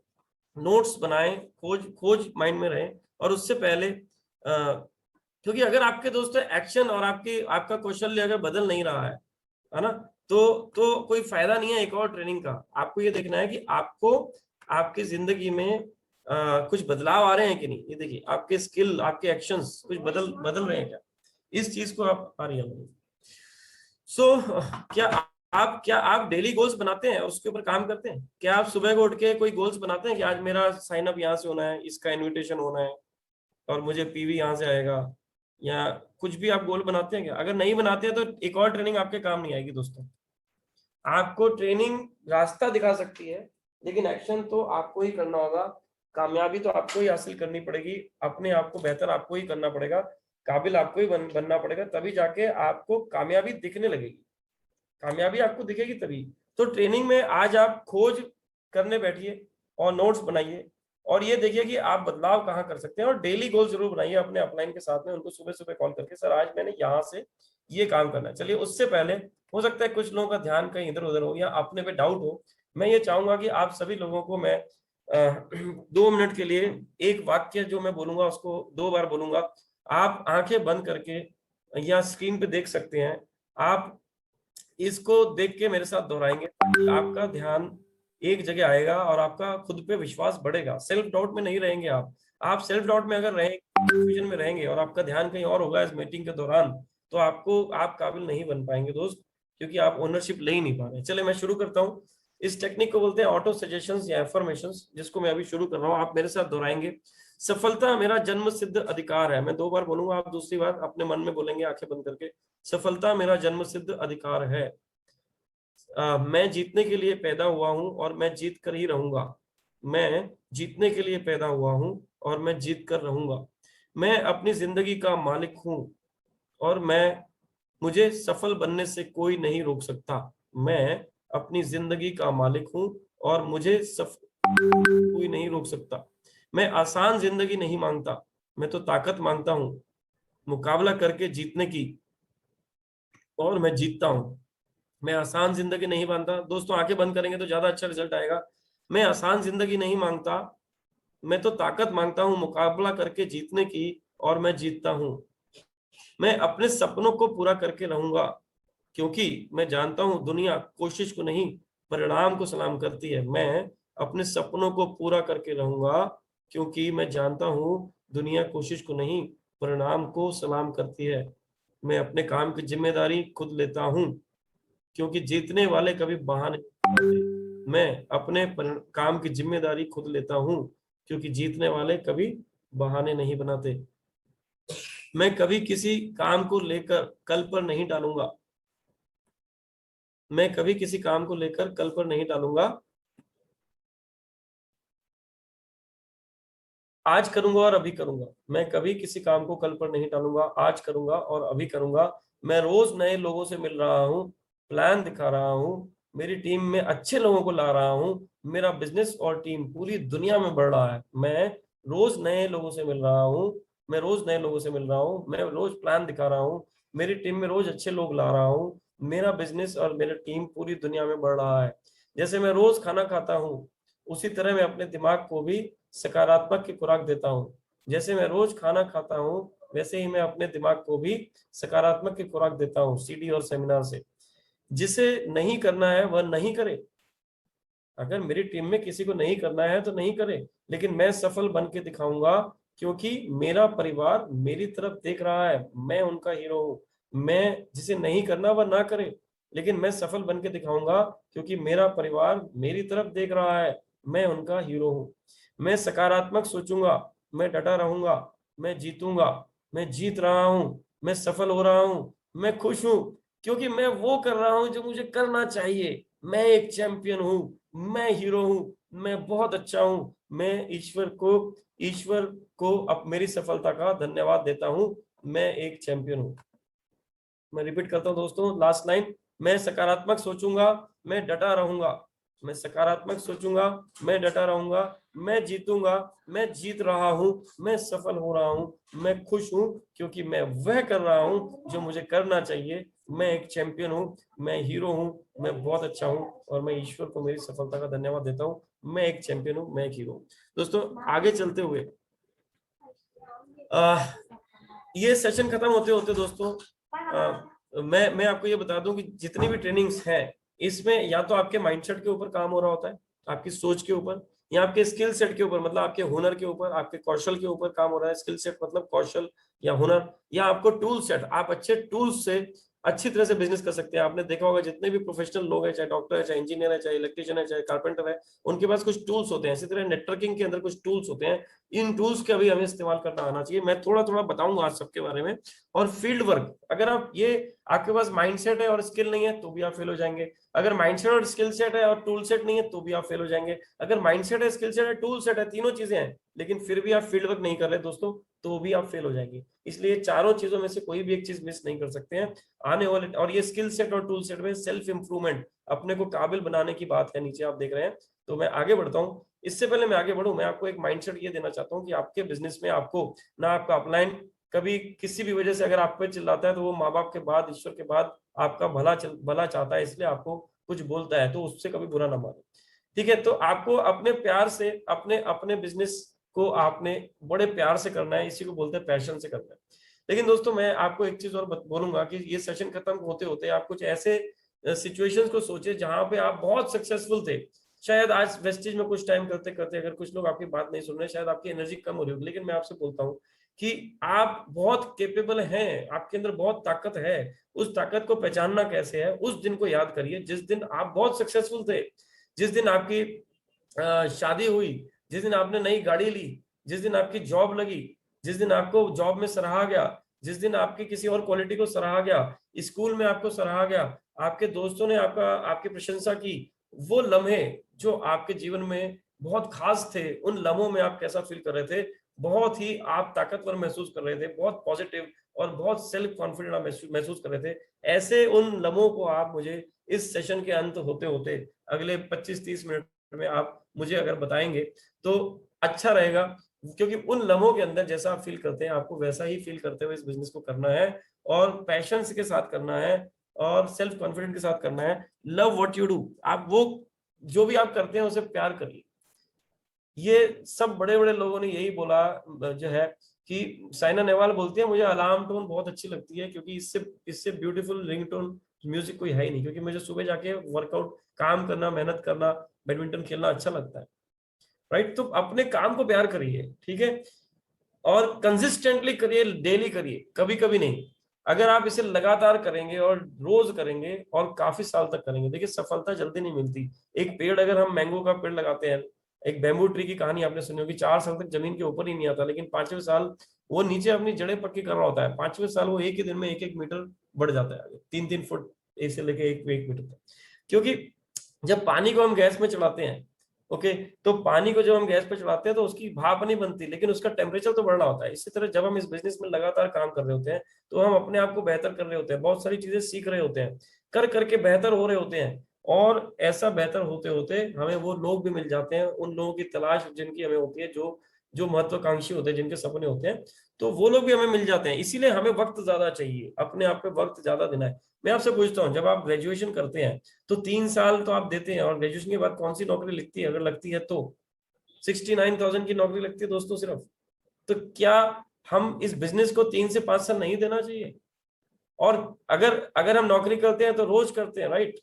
नोट्स बनाएं, खोज खोज माइंड में रहे। और उससे पहले क्योंकि अगर आपके दोस्तों एक्शन और आपका कौशल्य अगर बदल नहीं रहा है ना, तो कोई फायदा नहीं है एक और ट्रेनिंग का। आपको ये देखना है कि आपको आपकी जिंदगी में कुछ बदलाव आ रहे हैं कि नहीं। ये देखिए, आपके स्किल, आपके एक्शंस कुछ बदल बदल रहे हैं क्या? इस चीज को आप आ रही है। सो क्या क्या आप डेली गोल्स बनाते हैं और उसके ऊपर काम करते हैं? क्या आप सुबह को उठ के कोई गोल्स बनाते हैं कि आज मेरा साइन अप यहाँ से होना है, इसका इनविटेशन होना है, और मुझे पीवी यहाँ से आएगा, या कुछ भी आप गोल बनाते हैं क्या? अगर नहीं बनाते हैं, तो एक और ट्रेनिंग आपके काम नहीं आएगी दोस्तों। आपको ट्रेनिंग रास्ता दिखा सकती है, लेकिन एक्शन तो आपको ही करना होगा। कामयाबी तो आपको ही हासिल करनी पड़ेगी, अपने आप को बेहतर आपको ही करना पड़ेगा, काबिल आपको ही बनना पड़ेगा, तभी जाके आपको कामयाबी दिखने लगेगी। कामयाबी आपको दिखेगी तभी। तो ट्रेनिंग में आज आप खोज करने बैठिए और नोट्स बनाइए, और ये देखिए कि आप बदलाव कहाँ कर सकते हैं। और डेली गोल जरूर बनाइए अपने अपलाइन के साथ में, उनको सुबह सुबह कॉल करके, सर आज मैंने यहाँ से ये काम करना है। चलिए, उससे पहले हो सकता है कुछ लोगों का ध्यान कहीं इधर उधर हो, या अपने पे डाउट हो। मैं ये चाहूंगा कि आप सभी लोगों को मैं 2 मिनट के लिए एक वाक्य जो मैं बोलूंगा उसको 2 बार बोलूंगा। आप आंखें बंद करके या स्क्रीन पे देख सकते हैं, आप इसको देख के मेरे साथ दोहराएंगे। आपका ध्यान एक जगह आएगा और आपका खुद पे विश्वास बढ़ेगा। सेल्फ डाउट में नहीं रहेंगे आप सेल्फ डाउट में अगर रहेंगे, कंफ्यूजन में रहेंगे, और आपका ध्यान कहीं और होगा इस मीटिंग के दौरान, तो आप काबिल नहीं बन पाएंगे दोस्त, क्योंकि आप ओनरशिप ले ही नहीं पा रहे। चले, मैं शुरू करता हूँ। इस टेक्निक को बोलते हैं ऑटो सजेशंस या एफर्मेशंस, जिसको मैं अभी शुरू कर रहा हूँ। आप मेरे साथ दोहराएंगे। सफलता मेरा जन्म सिद्ध अधिकार है। मैं 2 बार बोलूंगा, आप दूसरी बार अपने मन में बोलेंगे आंखें बंद करके। सफलता मेरा जन्म सिद्ध अधिकार है। मैं जीतने के लिए पैदा हुआ हूं और मैं जीत कर ही रहूंगा। मैं जीतने के लिए पैदा हुआ हूं और मैं जीत कर रहूंगा। मैं अपनी जिंदगी का मालिक हूं, और मुझे सफल बनने से कोई नहीं रोक सकता। मैं अपनी जिंदगी का मालिक हूं, और मुझे कोई नहीं रोक सकता। मैं आसान जिंदगी नहीं मांगता, मैं तो ताकत मांगता हूं मुकाबला करके जीतने की, और मैं जीतता हूं। मैं आसान जिंदगी नहीं मांगता। दोस्तों, आंखें बंद करेंगे तो ज्यादा अच्छा रिजल्ट आएगा। मैं आसान जिंदगी नहीं मांगता, मैं तो ताकत मांगता हूं मुकाबला करके जीतने की, और मैं जीतता हूं। मैं अपने सपनों को पूरा करके रहूंगा, क्योंकि मैं जानता हूं दुनिया कोशिश को नहीं, परिणाम को सलाम करती है। मैं अपने सपनों को पूरा करके रहूंगा, क्योंकि मैं जानता हूं दुनिया कोशिश को नहीं, परिणाम को सलाम करती है। मैं अपने काम की जिम्मेदारी खुद लेता हूं, क्योंकि जीतने वाले कभी बहाने नहीं बनाते। मैं अपने काम की जिम्मेदारी खुद लेता हूं, क्योंकि जीतने वाले कभी बहाने नहीं बनाते। मैं कभी किसी काम को लेकर कल पर नहीं टालूंगा। मैं कभी किसी काम को लेकर कल पर नहीं टालूंगा, आज करूंगा और अभी करूंगा। मैं कभी किसी काम को कल पर नहीं टालूंगा, आज करूंगा और अभी करूंगा। मैं रोज नए लोगों से मिल रहा हूँ, प्लान दिखा रहा हूँ, मेरी टीम में अच्छे लोगों को ला रहा हूँ। मेरा बिजनेस और टीम पूरी दुनिया में बढ़ रहा है। मैं रोज नए लोगों से मिल रहा हूँ, मैं रोज नए लोगों से मिल रहा हूँ, मैं रोज प्लान दिखा रहा हूँ, मेरी टीम में रोज अच्छे लोग ला रहा हूँ। मेरा बिजनेस और मेरी टीम पूरी दुनिया में बढ़ रहा है। जैसे मैं रोज खाना खाता हूँ, उसी तरह मैं अपने दिमाग को भी सकारात्मक की खुराक देता हूँ। जैसे मैं रोज खाना खाता हूँ, वैसे ही मैं अपने दिमाग को भी सकारात्मक की खुराक देता हूँ, सीडी और सेमिनार से। जिसे नहीं करना है वह नहीं करे। अगर मेरी टीम में किसी को नहीं करना है तो नहीं करे, लेकिन मैं सफल बन के दिखाऊंगा क्योंकि मेरा परिवार मेरी तरफ देख रहा है, मैं उनका हीरो हूं। मैं जिसे नहीं करना वह ना करे, लेकिन मैं सफल बन के दिखाऊंगा क्योंकि मेरा परिवार मेरी तरफ देख रहा है, मैं उनका हीरो हूं। मैं सकारात्मक सोचूंगा, मैं डटा रहूंगा, मैं जीतूंगा, मैं जीत रहा हूं, मैं सफल हो रहा हूं, मैं खुश हूं क्योंकि मैं वो कर रहा हूं जो मुझे करना चाहिए। मैं एक चैंपियन हूं, मैं हीरो हूं, मैं बहुत अच्छा हूं। मैं ईश्वर को अब मेरी सफलता का धन्यवाद देता हूं। मैं एक चैंपियन हूं। मैं रिपीट करता हूं दोस्तों, लास्ट लाइन। मैं सकारात्मक सोचूंगा, मैं डटा रहूंगा, मैं सकारात्मक सोचूंगा, मैं डटा रहूंगा, मैं जीतूंगा, मैं जीत रहा हूं, मैं सफल हो रहा हूं, मैं खुश हूं क्योंकि मैं वह कर रहा हूं जो मुझे करना चाहिए। मैं एक चैंपियन हूं, मैं हीरो हूं, मैं बहुत अच्छा हूं और मैं ईश्वर को मेरी सफलता का धन्यवाद देता हूं। मैं एक चैंपियन हूं, मैं एक हीरो हूं। दोस्तों आगे चलते हुए आ, ये सेशन खत्म होते होते दोस्तों, मैं आपको ये बता दूं कि जितनी भी ट्रेनिंग्स हैं इसमें या तो आपके माइंडसेट के ऊपर काम हो रहा होता है, आपकी सोच के ऊपर, या आपके स्किल सेट के ऊपर, मतलब आपके हुनर के ऊपर, आपके कौशल के ऊपर काम हो रहा है। स्किल सेट मतलब कौशल या हुनर, या आपको टूल सेट, आप अच्छे टूल्स से अच्छी तरह से बिजनेस कर सकते हैं। आपने देखा होगा जितने भी प्रोफेशनल लोग हैं, चाहे डॉक्टर है, चाहे इंजीनियर है, चाहे इलेक्ट्रिशियन है, चाहे कारपेंटर है, उनके पास कुछ टूल्स होते हैं। इसी तरह नेटवर्किंग के अंदर कुछ टूल्स होते हैं। इन टूल्स का भी हमें इस्तेमाल करना आना चाहिए। मैं थोड़ा थोड़ा बताऊंगा आज सबके बारे में। और फील्ड वर्क, अगर आप ये आपके पास माइंडसेट है और स्किल नहीं है तो भी आप फेल हो जाएंगे। अगर माइंडसेट और स्किल सेट है और टूल सेट नहीं है तो भी आप फेल हो जाएंगे। अगर माइंडसेट है, स्किल सेट है, टूल सेट है, तीनों चीजें हैं, लेकिन फिर भी आप फील्ड वर्क नहीं कर रहे दोस्तों, तो भी आप फेल हो जाएंगे। इसलिए चारों चीजों में से कोई भी एक चीज मिस नहीं कर सकते हैं आने वाले। और ये स्किल सेट और टूल सेट में सेल्फ इंप्रूवमेंट, अपने को काबिल बनाने की बात है, नीचे आप देख रहे हैं। तो मैं आगे बढ़ता हूँ। इससे पहले मैं आगे बढ़ूं, मैं आपको एक माइंडसेट ये देना चाहता हूं कि आपके बिजनेस में आपको ना आपका अपलाइन कभी किसी भी वजह से अगर आप पे चिल्लाता है तो वो माँ बाप के बाद, ईश्वर के बाद आपका भला चाहता है, इसलिए आपको कुछ बोलता है, तो उससे कभी बुरा ना माने। ठीक है, तो आपको अपने प्यार से अपने अपने बिजनेस को आपने बड़े प्यार से करना है, इसी को बोलते हैं पैशन से करना है। लेकिन दोस्तों मैं आपको एक चीज और बोलूंगा कि ये सेशन खत्म होते होते आप कुछ ऐसे सिचुएशंस को सोचे जहां पे आप बहुत सक्सेसफुल थे। शायद आज वेस्टेज में कुछ टाइम करते करते अगर कुछ लोग आपकी बात नहीं सुन रहे, शायद आपकी एनर्जी कम हो रही होगी, लेकिन मैं आपसे बोलता हूँ कि आप बहुत केपेबल हैं, आपके अंदर बहुत ताकत है। उस ताकत को पहचानना कैसे है, उस दिन को याद करिए जिस दिन आप बहुत सक्सेसफुल थे, जिस दिन आपकी शादी हुई, जिस दिन आपने नई गाड़ी ली, जिस दिन आपकी जॉब लगी, जिस दिन आपको जॉब में सराहा गया, जिस दिन आपकी किसी और क्वालिटी को सराहा गया, स्कूल में आपको सराहा गया, आपके दोस्तों ने आपकी प्रशंसा की, वो लम्हे जो आपके जीवन में बहुत खास थे, उन लम्हों में आप कैसा फील कर रहे थे? बहुत ही आप ताकतवर महसूस कर रहे थे, बहुत पॉजिटिव और बहुत सेल्फ कॉन्फिडेंट आप महसूस कर रहे थे। ऐसे उन लम्हों को आप मुझे इस सेशन के अंत होते होते अगले 25-30 मिनट में आप मुझे अगर बताएंगे तो अच्छा रहेगा, क्योंकि उन लम्हों के अंदर जैसा आप फील करते हैं आपको वैसा ही फील करते हुए इस बिजनेस को करना है, और पैशन के साथ करना है, और सेल्फ कॉन्फिडेंट के साथ करना है। लव व्हाट यू डू, आप वो जो भी आप करते हैं उसे प्यार करिए। ये सब बड़े बड़े लोगों ने यही बोला जो है कि साइना नेहवाल बोलती है मुझे अलार्म टोन बहुत अच्छी लगती है क्योंकि इससे इससे ब्यूटीफुल रिंगटोन म्यूजिक कोई है ही नहीं, क्योंकि मुझे सुबह जाके वर्कआउट, काम करना, मेहनत करना, बैडमिंटन खेलना अच्छा लगता है। राइट, तो अपने काम को प्यार करिए, ठीक है, और कंसिस्टेंटली करिए, डेली करिए, कभी कभी नहीं। अगर आप इसे लगातार करेंगे और रोज करेंगे और काफी साल तक करेंगे, देखिए सफलता जल्दी नहीं मिलती। एक पेड़, अगर हम मैंगो का पेड़ लगाते हैं, एक बैम्बू ट्री की कहानी आपने सुनी होगी, 4 साल तक जमीन के ऊपर ही नहीं आता, लेकिन 5वें साल वो नीचे अपनी जड़ें पक्की कर रहा होता है। 5वें साल वो एक ही दिन में 1-1 मीटर बढ़ जाता है आगे, 3-3 फुट ऐसे लेके 1 मीटर तक। क्योंकि जब पानी को हम गैस में चढ़ाते हैं, ओके, तो पानी को जब हम गैस पे चढ़ाते हैं तो उसकी भाप नहीं बनती, लेकिन उसका टेम्परेचर तो बढ़ रहा होता है। इसी तरह जब हम इस बिजनेस में लगातार काम कर रहे होते हैं तो हम अपने आप को बेहतर कर रहे होते हैं, बहुत सारी चीजें सीख रहे होते हैं, कर करके बेहतर हो रहे होते हैं। और ऐसा बेहतर होते होते हमें वो लोग भी मिल जाते हैं, उन लोगों की तलाश जिनकी हमें होती है, जो जो महत्वाकांक्षी होते हैं, जिनके सपने होते हैं, तो वो लोग भी हमें मिल जाते हैं। इसीलिए हमें वक्त ज्यादा चाहिए, अपने आप पे वक्त ज्यादा देना है। मैं आपसे पूछता हूँ, जब आप ग्रेजुएशन करते हैं तो 3 साल तो आप देते हैं, और ग्रेजुएशन के बाद कौन सी नौकरी लगती है? अगर लगती है तो 69,000 की नौकरी लगती है दोस्तों सिर्फ। तो क्या हम इस बिजनेस को 3 से 5 साल नहीं देना चाहिए? और अगर अगर हम नौकरी करते हैं तो रोज करते हैं, राइट?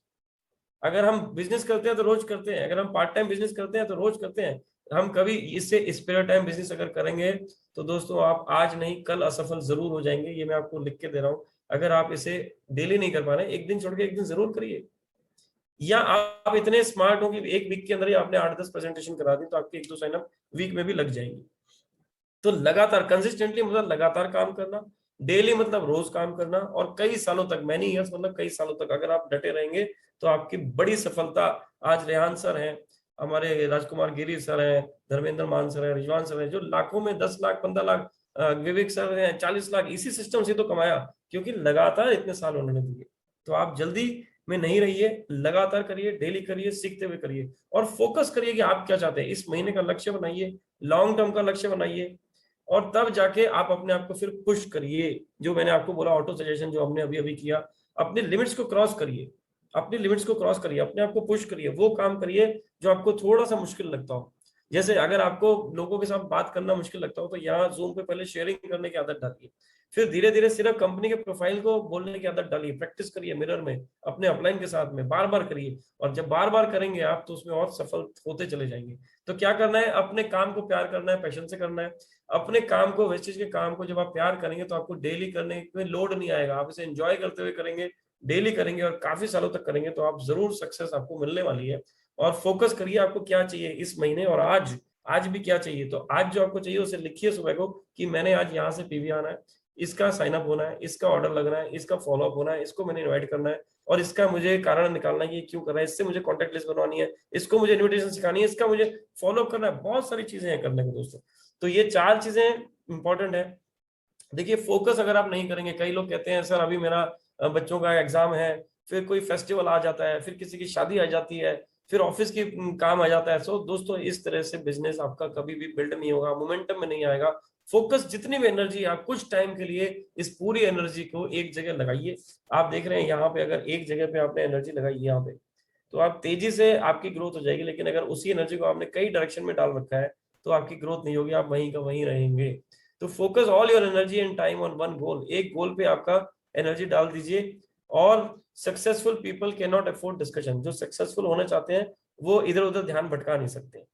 अगर हम बिजनेस करते हैं तो रोज करते हैं, अगर हम पार्ट टाइम बिजनेस करते हैं तो रोज करते हैं। हम कभी इससे स्पेयर टाइम बिजनेस अगर करेंगे तो दोस्तों आप आज नहीं कल असफल जरूर हो जाएंगे, ये मैं आपको लिख के दे रहा हूं। अगर आप इसे डेली नहीं कर पा रहे, एक दिन छोड़ के एक दिन जरूर करिए। या आप इतने स्मार्ट हो कि एक वीक के अंदर ही आपने 8-10 प्रेजेंटेशन करा दी, तो आपके 1-2 साइन अप वीक में भी लग जाएंगी। तो लगातार कंसिस्टेंटली मतलब लगातार काम करना, डेली मतलब रोज काम करना, और कई सालों तक, मैनी ईयर्स मतलब कई सालों तक अगर आप डटे रहेंगे तो आपकी बड़ी सफलता। आज रेहान सर हैं, हमारे राजकुमार गिरी सर हैं, धर्मेंद्र मान सर हैं, रिजवान सर हैं, जो लाखों में 10 लाख 15 लाख, विवेक सर हैं 40 लाख इसी सिस्टम से तो कमाया, क्योंकि लगातार इतने साल उन्होंने दिए। तो आप जल्दी में नहीं रहिए, लगातार करिए, डेली करिए, सीखते हुए करिए, और फोकस करिए कि आप क्या चाहते हैं। इस महीने का लक्ष्य बनाइए, लॉन्ग टर्म का लक्ष्य बनाइए, और तब जाके आप अपने आप को फिर पुश करिए। जो मैंने आपको बोला ऑटो सजेशन जो हमने अभी अभी किया, अपने लिमिट्स को क्रॉस करिए, अपनी लिमिट्स को क्रॉस करिए, अपने आप को पुश करिए, वो काम करिए जो आपको थोड़ा सा मुश्किल लगता हो। जैसे अगर आपको लोगों के साथ बात करना मुश्किल लगता हो तो यहाँ जूम पे पहले शेयरिंग करने की आदत डालिए, फिर धीरे धीरे सिर्फ कंपनी के प्रोफाइल को बोलने की आदत डालिए, प्रैक्टिस करिए मिरर में, अपने अपलाइन के साथ में बार बार करिए, और जब बार बार करेंगे आप तो उसमें और सफल होते चले जाएंगे। तो क्या करना है, अपने काम को प्यार करना है, पैशन से करना है। अपने काम को, वेस्टेज के काम को जब आप प्यार करेंगे तो आपको डेली करने में लोड नहीं आएगा, आप इसे एंजॉय करते हुए करेंगे, डेली करेंगे और काफी सालों तक करेंगे, तो आप जरूर सक्सेस आपको मिलने वाली है। और फोकस करिए आपको क्या चाहिए इस महीने, और आज आज भी क्या चाहिए। तो आज जो आपको चाहिए उसे लिखिए सुबह को कि मैंने आज यहाँ से पीवी आना है, इसका साइन अप होना है, इसका ऑर्डर लगना है, इसका फॉलो अप होना है, इसको मैंने इनवाइट करना है, और इसका मुझे कारण निकालना है कि क्यों कर रहा है, इससे मुझे कॉन्टेक्ट लिस्ट बनवानी है, इसको मुझे इन्विटेशन सिखानी है, इसका मुझे फॉलो करना है। बहुत सारी चीजें हैं करने को दोस्तों। तो ये 4 चीजें इंपॉर्टेंट है। देखिए फोकस अगर आप नहीं करेंगे, कई लोग कहते हैं सर अभी मेरा बच्चों का एग्जाम है, फिर कोई फेस्टिवल आ जाता है, फिर किसी की शादी आ जाती है, फिर ऑफिस की काम आ जाता है। सो दोस्तों इस तरह से बिजनेस आपका कभी भी बिल्ड नहीं होगा, मोमेंटम में नहीं आएगा। फोकस जितनी भी एनर्जी आप कुछ टाइम के लिए इस पूरी एनर्जी को एक जगह लगाइए। आप देख रहे हैं यहाँ पे अगर एक जगह पे आपने एनर्जी लगाई यहाँ पे, तो आप तेजी से आपकी ग्रोथ हो जाएगी। लेकिन अगर उसी एनर्जी को आपने कई डायरेक्शन में डाल रखा है तो आपकी ग्रोथ नहीं होगी, आप वहीं का वहीं रहेंगे। तो focus all your energy and time on one goal, एक गोल पे आपका एनर्जी डाल दीजिए। और successful people can not afford discussion, जो सक्सेसफुल होना चाहते हैं वो इधर उधर ध्यान भटका नहीं सकते।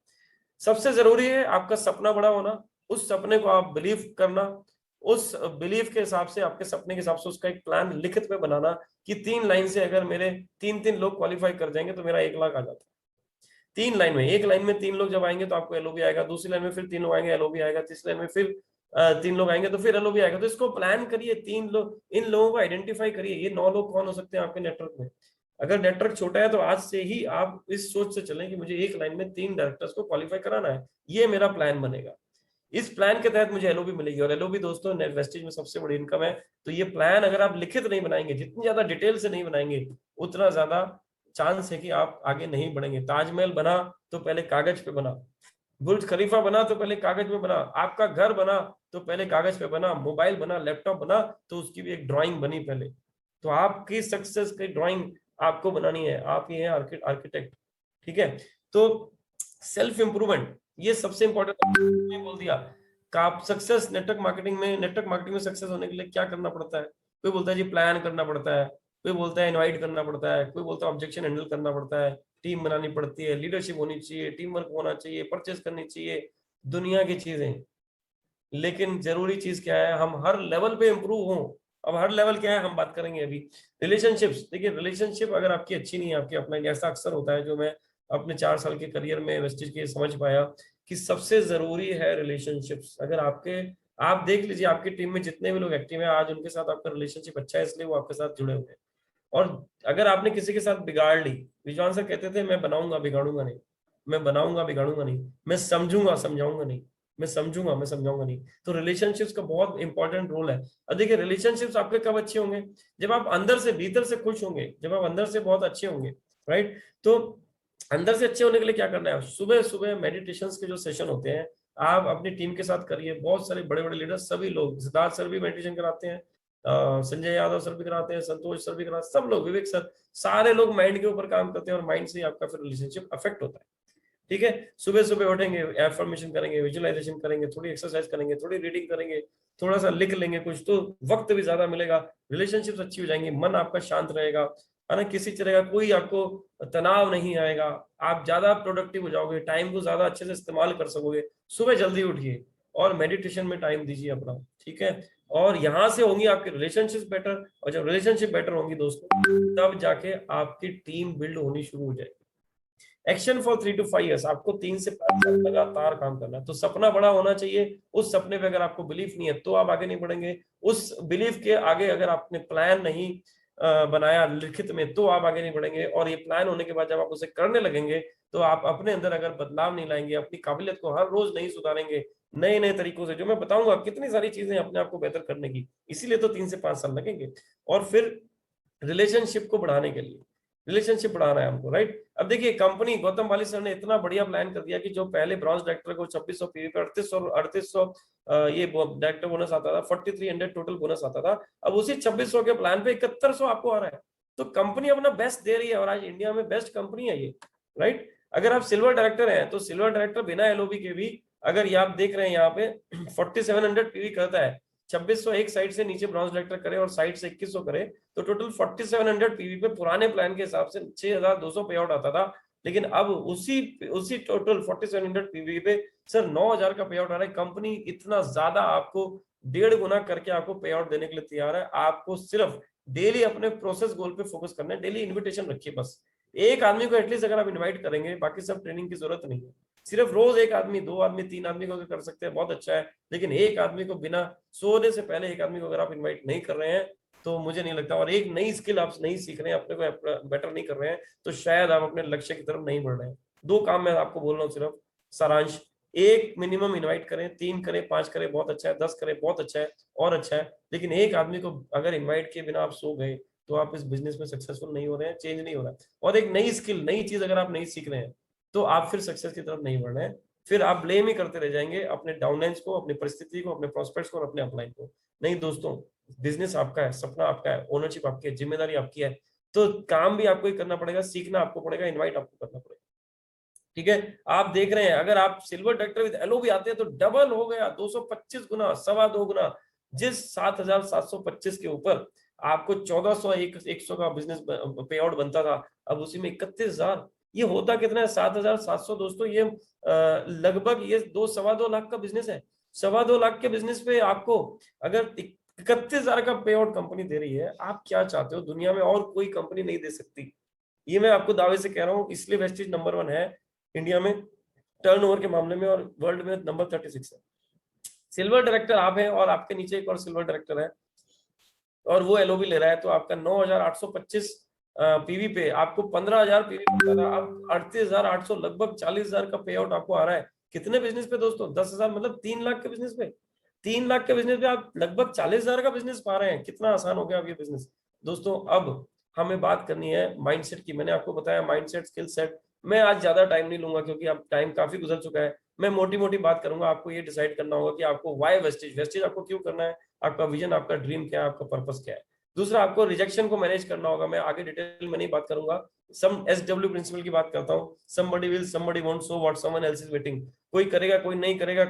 सबसे जरूरी है आपका सपना बड़ा होना, उस सपने को आप बिलीव करना, उस बिलीफ के हिसाब से, आपके सपने के हिसाब से उसका एक प्लान लिखित में बनाना कि 3 लाइन से अगर मेरे 3-3 लोग क्वालिफाई कर जाएंगे तो मेरा 1 लाख आ जाता है। 3 लाइन में, एक लाइन में 3 लोग जब आएंगे तो आपको एलओबी आएगा, दूसरी लाइन में फिर 3 लोग आएंगे एलओबी आएगा, तीसरी लाइन में फिर 3 लोग आएंगे तो फिर एलओबी आएगा। तो इसको प्लान करिए, 3 लोग, इन लोगों को आइडेंटिफाई करिए, ये 9 लोग कौन हो सकते हैं आपके नेटवर्क में। अगर नेटवर्क छोटा है तो आज से ही आप इस सोच से चलें कि मुझे एक लाइन में 3 डायरेक्टर्स को क्वालिफाई कराना है, ये मेरा प्लान बनेगा। इस प्लान के तहत मुझे एलओबी मिलेगी, और एलओबी दोस्तों नेट वेस्टेज में सबसे बड़ी इनकम है। तो ये प्लान अगर आप लिखित नहीं बनाएंगे, जितनी ज्यादा डिटेल से नहीं बनाएंगे, उतना ज्यादा चांस है कि आप आगे नहीं बढ़ेंगे। ताजमहल बना तो पहले कागज पे बना, बुर्ज खलीफा बना तो पहले कागज में बना, आपका घर बना तो पहले कागज पे बना, मोबाइल बना, लैपटॉप बना तो उसकी भी एक ड्राइंग बनी पहले। तो आपकी सक्सेस की ड्राइंग आपको बनानी है, आप ये हैं आर्किटेक्ट। ठीक है, तो सेल्फ इंप्रूवमेंट ये सबसे इंपॉर्टेंट बोल दिया। आप सक्सेस नेटवर्क मार्केटिंग में सक्सेस होने के लिए क्या करना पड़ता है। कोई बोलता है जी प्लान करना पड़ता है, कोई बोलता है इनवाइट करना पड़ता है, कोई बोलता है ऑब्जेक्शन हैंडल करना पड़ता है, टीम बनानी पड़ती है, लीडरशिप होनी चाहिए, टीम वर्क होना चाहिए, परचेस करनी चाहिए, दुनिया की चीजें। लेकिन जरूरी चीज क्या है, हम हर लेवल पे इंप्रूव हों। अब हर लेवल क्या है हम बात करेंगे अभी। रिलेशनशिप्स, देखिए रिलेशनशिप अगर आपकी अच्छी नहीं है, आपके अपना ऐसा अक्सर होता है, जो मैं अपने 4 साल के करियर में वेस्टेज के समझ पाया कि सबसे जरूरी है रिलेशनशिप्स। अगर आपके, आप देख लीजिए आपकी टीम में जितने भी लोग एक्टिव हैं आज, उनके साथ आपका रिलेशनशिप अच्छा है, इसलिए वो आपके साथ जुड़े हुए हैं। और अगर आपने किसी के साथ बिगाड़ ली, विजवान सर कहते थे मैं बनाऊंगा बिगाड़ूंगा नहीं, मैं बनाऊंगा बिगाड़ूंगा नहीं, मैं समझूंगा समझाऊंगा नहीं, मैं समझूंगा मैं समझाऊंगा नहीं। तो रिलेशनशिप्स का बहुत इंपॉर्टेंट रोल है। और देखिए रिलेशनशिप्स आपके कब अच्छे होंगे, जब आप अंदर से भीतर से खुश होंगे, जब आप अंदर से बहुत अच्छे होंगे, राइट। तो अंदर से अच्छे होने के लिए क्या करना है, सुबह सुबह मेडिटेशन के जो सेशन होते हैं आप अपनी टीम के साथ करिए। बहुत सारे बड़े बड़े लीडर, सभी लोग, सिद्धार्थ सर भी मेडिटेशन कराते हैं, संजय यादव सर भी कराते हैं, संतोष सर भी कराते हैं, सब लोग, विवेक सर, सारे लोग माइंड के ऊपर काम करते हैं, और माइंड से ही आपका फिर रिलेशनशिप अफेक्ट होता है। ठीक है, सुबह सुबह उठेंगे, एफर्मेशन करेंगे, विजुअलाइजेशन करेंगे, थोड़ी एक्सरसाइज करेंगे, थोड़ी रीडिंग करेंगे, थोड़ा सा लिख लेंगे कुछ, तो वक्त भी ज्यादा मिलेगा, रिलेशनशिप्स अच्छी हो जाएंगी, मन आपका शांत रहेगा, है ना, किसी तरह का कोई आपको तनाव नहीं आएगा, आप ज्यादा प्रोडक्टिव हो जाओगे, टाइम को ज्यादा अच्छे से इस्तेमाल कर सकोगे। सुबह जल्दी उठिए और मेडिटेशन में टाइम दीजिए अपना, ठीक है। और यहाँ से होंगी आपकी रिलेशनशिप बेटर, और जब रिलेशनशिप बेटर होंगी दोस्तों, तब जाके आपकी टीम बिल्ड होनी शुरू हो जाएगी। एक्शन फॉर 3 to 5 years, आपको 3 से 5 साल लगातार काम करना है। तो सपना बड़ा होना चाहिए, उस सपने पे अगर आपको बिलीफ नहीं है तो आप आगे नहीं बढ़ेंगे। उस बिलीफ के आगे अगर आपने प्लान नहीं बनाया लिखित में, तो आप आगे नहीं बढ़ेंगे। और ये प्लान होने के बाद जब आप उसे करने लगेंगे, तो आप अपने अंदर अगर बदलाव नहीं लाएंगे, अपनी काबिलियत को हर रोज नहीं सुधारेंगे, नए नए तरीकों से, जो मैं बताऊंगा कितनी सारी चीजें अपने आप को बेहतर करने की, इसीलिए तो 3 से 5 साल लगेंगे। और फिर रिलेशनशिप को बढ़ाने के लिए, रिलेशनशिप बढ़ाना है हमको, राइट। अब देखिए कंपनी, गौतम वाली सर ने इतना बढ़िया प्लान कर दिया कि जो पहले ब्रॉन्ज डायरेक्टर को 2600 पीवी पे 3800 ये डायरेक्टर बोनस आता था, 4300 टोटल बोनस आता था, अब उसी 2600 के प्लान पे 7100 आपको आ रहा है। तो कंपनी अपना बेस्ट दे रही है, और आज इंडिया में बेस्ट कंपनी है ये, राइट। अगर आप सिल्वर डायरेक्टर हैं, तो सिल्वर डायरेक्टर बिना एलओबी के भी, अगर ये आप देख रहे हैं यहाँ पे 4700 पीवी करता है, 2600 एक साइड से नीचे ब्रॉन्ज डायरेक्टर करे और साइड से 2100 करे, तो टोटल 4700 पीवी पे पुराने प्लान के हिसाब से 6200 पे आउट आता था। लेकिन अब उसी उसी टोटल 4700 पीवी पे सर 9000 का पे आउट आ रहा है। कंपनी इतना ज्यादा आपको 1.5 गुना करके आपको पे आउट देने के लिए तैयार है। आपको सिर्फ डेली अपने प्रोसेस गोल पे फोकस करना है, डेली इन्विटेशन रखिए बस। एक आदमी को एटलीस्ट अगर आप इन्वाइट करेंगे, बाकी सब ट्रेनिंग की जरूरत नहीं है। सिर्फ रोज एक आदमी, 2 आदमी, 3 आदमी को अगर कर सकते हैं बहुत अच्छा है। लेकिन एक आदमी को बिना सोने से पहले एक आदमी को अगर आप इनवाइट नहीं कर रहे हैं, तो मुझे नहीं लगता, और एक नई स्किल आप नहीं सीख रहे हैं, अपने को बेटर नहीं कर रहे हैं, तो शायद आप अपने लक्ष्य की तरफ नहीं बढ़ रहे हैं। 2 काम मैं आपको बोल रहा हूँ सिर्फ सारांश, एक मिनिमम इनवाइट करें, 3 करें, 5 करें बहुत अच्छा है, 10 करें बहुत अच्छा है और अच्छा है। लेकिन एक आदमी को अगर इन्वाइट किए बिना आप सो गए, तो आप इस बिजनेस में सक्सेसफुल नहीं हो रहे हैं, चेंज नहीं हो रहा है। और एक नई स्किल, नई चीज अगर आप नहीं सीख रहे हैं, तो आप फिर सक्सेस की तरफ नहीं बढ़ रहे हैं। फिर आप ब्लेम ही करते रह जाएंगे अपने डाउनलाइंस को, अपनी परिस्थिति को, अपने प्रोस्पेक्ट्स को और अपने अपलाइन को। नहीं दोस्तों, बिजनेस आपका है, सपना आपका है, ओनरशिप आपकी है, जिम्मेदारी आपकी है। तो काम भी आपको ही करना पड़ेगा, सीखना आपको पड़ेगा, इनवाइट आपको करना पड़ेगा, ठीक है। आप देख रहे हैं, अगर आप सिल्वर डायरेक्टर विद एलओ भी आते हैं, तो डबल हो गया, 225 गुना, 2.25 गुना। जिस 7725 के ऊपर आपको 1400 100 का बिजनेस पे आउट बनता था, अब उसी में 31,000। ये होता कितना है? 7,700 दोस्तों। ये लगभग ये 2-2.25 लाख का बिजनेस है। 2.25 लाख के बिजनेस पे आपको अगर 31,000 का पे आउट कंपनी दे रही है, आप क्या चाहते हो? दुनिया में और कोई कंपनी नहीं दे सकती। ये मैं आपको दावे से कह रहा हूँ, इसलिए वेस्टेज नंबर 1 है इंडिया में टर्नओवर के मामले में, और वर्ल्ड में नंबर 36 है। सिल्वर डायरेक्टर आप हैं, और आपके नीचे एक और सिल्वर डायरेक्टर है, और वो एलओबी ले रहा है, तो आपका 9,825 पीवी पे आपको 15,000 पीवी मिलता था, अब 38,800, लगभग 40,000 का पे आउट आपको आ रहा है। कितने बिजनेस पे दोस्तों? 10,000, मतलब 3 लाख के बिजनेस पे। 3 लाख के बिजनेस पे आप लगभग 40,000 का बिजनेस पा रहे हैं। कितना आसान हो गया अब ये बिजनेस दोस्तों। अब हमें बात करनी है माइंडसेट की। मैंने आपको बताया माइंडसेट, स्किल सेट। मैं आज ज्यादा टाइम नहीं लूंगा, क्योंकि अब टाइम काफी गुजर चुका है। मैं मोटी मोटी बात करूंगा। आपको ये डिसाइड करना होगा कि आपको वाई वेस्टेज, वेस्टेज आपको क्यों करना है, आपका विजन, आपका ड्रीम क्या है, आपका पर्पस क्या है। दूसरा, आपको रिजेक्शन को मैनेज करना होगा। मैं आगे डिटेल में नहीं बात करूंगा, सम SW प्रिंसिपल की बात करता हूँ। Somebody will, somebody won't, so what, someone else is waiting. कोई करेगा, कोई नहीं करेगा,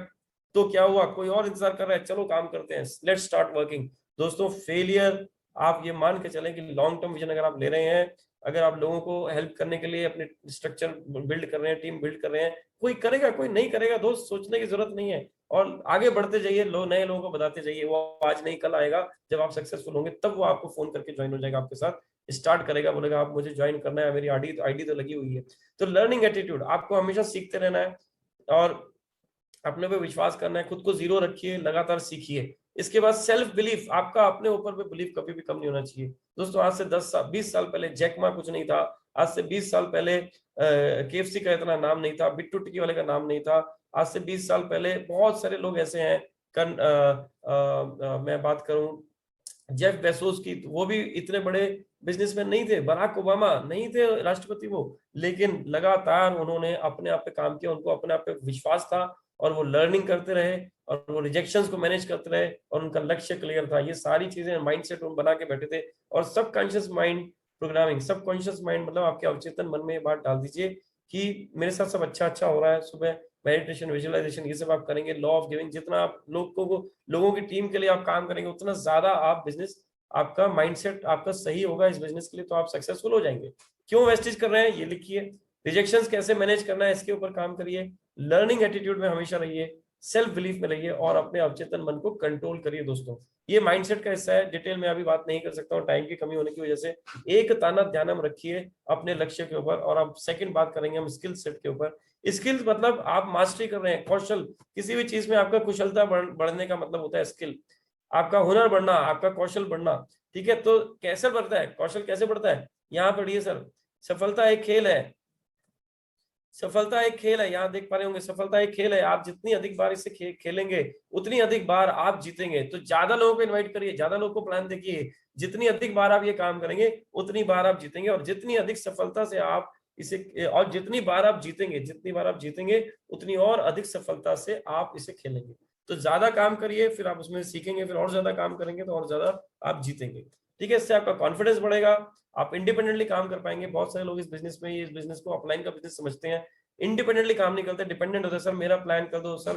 तो क्या हुआ? कोई और इंतजार कर रहा है, चलो काम करते हैं, लेट्स स्टार्ट वर्किंग। दोस्तों फेलियर, आप ये मान के चलें कि लॉन्ग टर्म विजन अगर आप ले रहे हैं, अगर आप लोगों को हेल्प करने के लिए अपने स्ट्रक्चर बिल्ड कर रहे हैं, टीम बिल्ड कर रहे हैं, कोई करेगा, कोई नहीं करेगा, दोस्त सोचने की जरूरत नहीं है। और आगे बढ़ते जाइए, नए लोगों को बताते जाइए। वो आज नहीं कल आएगा, जब आप सक्सेसफुल होंगे, तब वो आपको फोन करके ज्वाइन हो जाएगा, आपके साथ स्टार्ट करेगा, बोलेगा आप मुझे ज्वाइन करना है, मेरी आईडी तो लगी हुई है। तो लर्निंग एटीट्यूड, आपको हमेशा सीखते रहना है, और अपने पे विश्वास करना है, खुद को जीरो रखिए, लगातार सीखिए। इसके बाद सेल्फ बिलीफ, आपका अपने ऊपर पे बिलीफ कभी भी कम नहीं होना चाहिए दोस्तों। आज से 20 साल पहले जैकमा कुछ नहीं था। आज से 20 साल पहले KFC का इतना नाम नहीं था, बिट्टू टिक्की वाले का नाम नहीं था। आज से 20 साल पहले बहुत सारे लोग ऐसे हैं। मैं बात करूं जेफ बेसोस की, तो वो भी इतने बड़े बिजनेसमैन नहीं थे। बराक ओबामा नहीं थे राष्ट्रपति वो, लेकिन लगातार उन्होंने अपने आप पे काम किया, उनको अपने आप पे विश्वास था, और वो लर्निंग करते रहे, और वो रिजेक्शंस को मैनेज करते रहे, और उनका लक्ष्य क्लियर था। ये सारी चीजें माइंडसेट उन बना के बैठे थे। और subconscious mind programming, subconscious mind मतलब आपके अवचेतन मन में ये बात डाल दीजिए कि मेरे साथ सब अच्छा अच्छा हो रहा है। सुबह मेडिटेशन, विजुअलाइजेशन, ये सब आप करेंगे। लॉ ऑफ गिविंग, जितना आप लोगों की टीम के लिए आप काम करेंगे, उतना ज्यादा आप बिजनेस आपका माइंडसेट आपका सही होगा इस बिजनेस के लिए, तो आप सक्सेसफुल हो जाएंगे। क्यों वेस्टेज कर रहे हैं ये लिखिए, रिजेक्शंस कैसे मैनेज करना है इसके ऊपर काम करिए, लर्निंग एटीट्यूड में हमेशा रहिए, सेल्फ बिलीफ में रहिए और अपने अवचेतन मन को कंट्रोल करिए दोस्तों। ये माइंडसेट का हिस्सा है, डिटेल में अभी बात नहीं कर सकता हूँ टाइम की कमी होने की वजह से। एक ताना ध्यानम रखिए अपने लक्ष्य के ऊपर। और अब सेकंड बात करेंगे हम स्किल सेट के ऊपर। स्किल्स मतलब आप मास्टरी कर रहे हैं, कौशल, किसी भी चीज में आपका कुशलता बढ़ने का मतलब होता है स्किल, आपका हुनर बढ़ना, आपका कौशल बढ़ना। ठीक है, तो कैसे बढ़ता है कौशल, कैसे बढ़ता है, यहाँ पढ़िए सर। सफलता एक खेल है, सफलता एक खेल है, यहाँ देख पा रहे होंगे, सफलता एक खेल है, आप जितनी अधिक बार इसे खेलेंगे उतनी अधिक बार आप जीतेंगे। तो ज्यादा लोगों को इनवाइट करिए, ज्यादा लोगों को प्लान देखिए, जितनी अधिक बार आप ये काम करेंगे उतनी बार आप जीतेंगे। और जितनी अधिक सफलता से आप इसे, और जितनी बार आप जीतेंगे, जितनी बार आप जीतेंगे उतनी और अधिक सफलता से आप इसे खेलेंगे। तो ज्यादा काम करिए, फिर आप उसमें सीखेंगे, फिर और ज्यादा काम करेंगे तो और ज्यादा आप जीतेंगे। ठीक है, इससे आपका कॉन्फिडेंस बढ़ेगा, आप इंडिपेंडेंटली काम कर पाएंगे। बहुत सारे लोग इस बिजनेस में, इस बिजनेस को ऑफलाइन का बिजनेस समझते हैं, इंडिपेंडेंटली काम नहीं करते, डिपेंडेंट होते हैं। सर मेरा प्लान कर दो, सर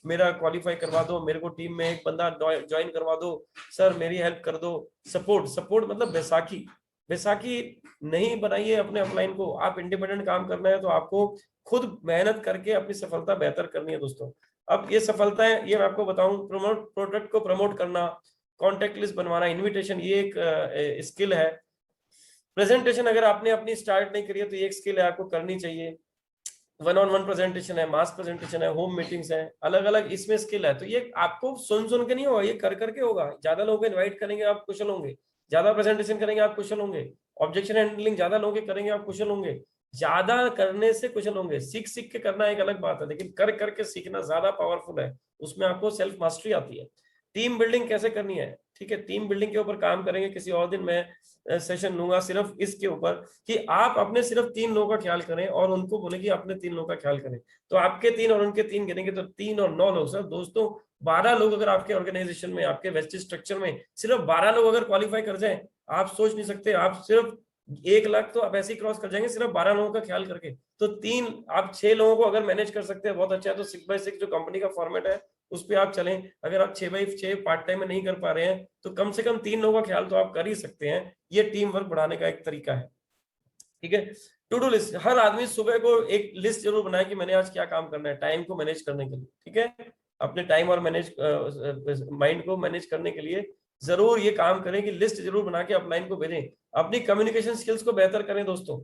मेरा क्वालिफाई करवा दो, मेरे को टीम में एक बंदा ज्वाइन करवा दो, सर मेरी हेल्प कर दो। सपोर्ट, सपोर्ट मतलब बैसाखी, बैसाखी नहीं बनाइए अपने अपलाइन को। आप इंडिपेंडेंट काम करना है तो आपको खुद मेहनत करके अपनी सफलता बेहतर करनी है दोस्तों। अब ये सफलता है, ये मैं आपको बताऊं, प्रोडक्ट को प्रमोट करना, कॉन्टेक्ट लिस्ट बनवाना, इन्विटेशन, ये एक स्किल है। प्रेजेंटेशन अगर आपने अपनी स्टार्ट नहीं करी है तो ये एक स्किल है, आपको करनी चाहिए। वन ऑन वन प्रेजेंटेशन है, मास प्रेजेंटेशन है, होम मीटिंग्स है, अलग अलग इसमें स्किल है। तो ये आपको सुन के नहीं होगा, ये कर करके होगा। ज्यादा लोगों को इनवाइट करेंगे आप कुशल होंगे, ज्यादा प्रेजेंटेशन करेंगे आप कुशल होंगे, ऑब्जेक्शन हैंडलिंग ज्यादा लोगों के करेंगे आप कुशल होंगे। ज्यादा करने से कुशल होंगे, सीख सीख के करना एक अलग बात है, लेकिन कर करके सीखना ज्यादा पावरफुल है, उसमें आपको सेल्फ मास्टरी आती है। टीम बिल्डिंग कैसे करनी है, ठीक है, टीम बिल्डिंग के ऊपर काम करेंगे, किसी और दिन मैं सेशन लूंगा सिर्फ इसके ऊपर कि आप अपने सिर्फ 3 लोगों का ख्याल करें और उनको बोले कि अपने 3 लोगों का ख्याल करें। तो आपके 3 और उनके 3 गिनेंगे तो 3 और 9 लोग, सर दोस्तों 12 लोग अगर आपके ऑर्गेनाइजेशन में, आपके वेस्टेज स्ट्रक्चर में सिर्फ 12 लोग अगर क्वालिफाई कर जाए, आप सोच नहीं सकते, आप सिर्फ 1 लाख तो आप ऐसे ही क्रॉस कर जाएंगे सिर्फ 12 लोगों का ख्याल करके। तो 3, आप 6 लोगों को अगर मैनेज कर सकते हैं बहुत अच्छा है। तो 6x6 जो कंपनी का फॉर्मेट है उस पर आप चलें। अगर आप 6x6 पार्ट टाइम में नहीं कर पा रहे हैं तो कम से कम 3 लोगों का ख्याल तो आप कर ही सकते हैं। ये टीम वर्क बढ़ाने का एक तरीका है। ठीक है, टू डू लिस्ट, हर आदमी सुबह को एक लिस्ट जरूर बनाए कि मैंने आज क्या काम करना है, टाइम को मैनेज करने के लिए। ठीक है, अपने टाइम और माइंड को मैनेज करने के लिए जरूर ये काम करें कि लिस्ट जरूर बना के अपलाइन को भेजें। अपनी कम्युनिकेशन स्किल्स को बेहतर करें दोस्तों,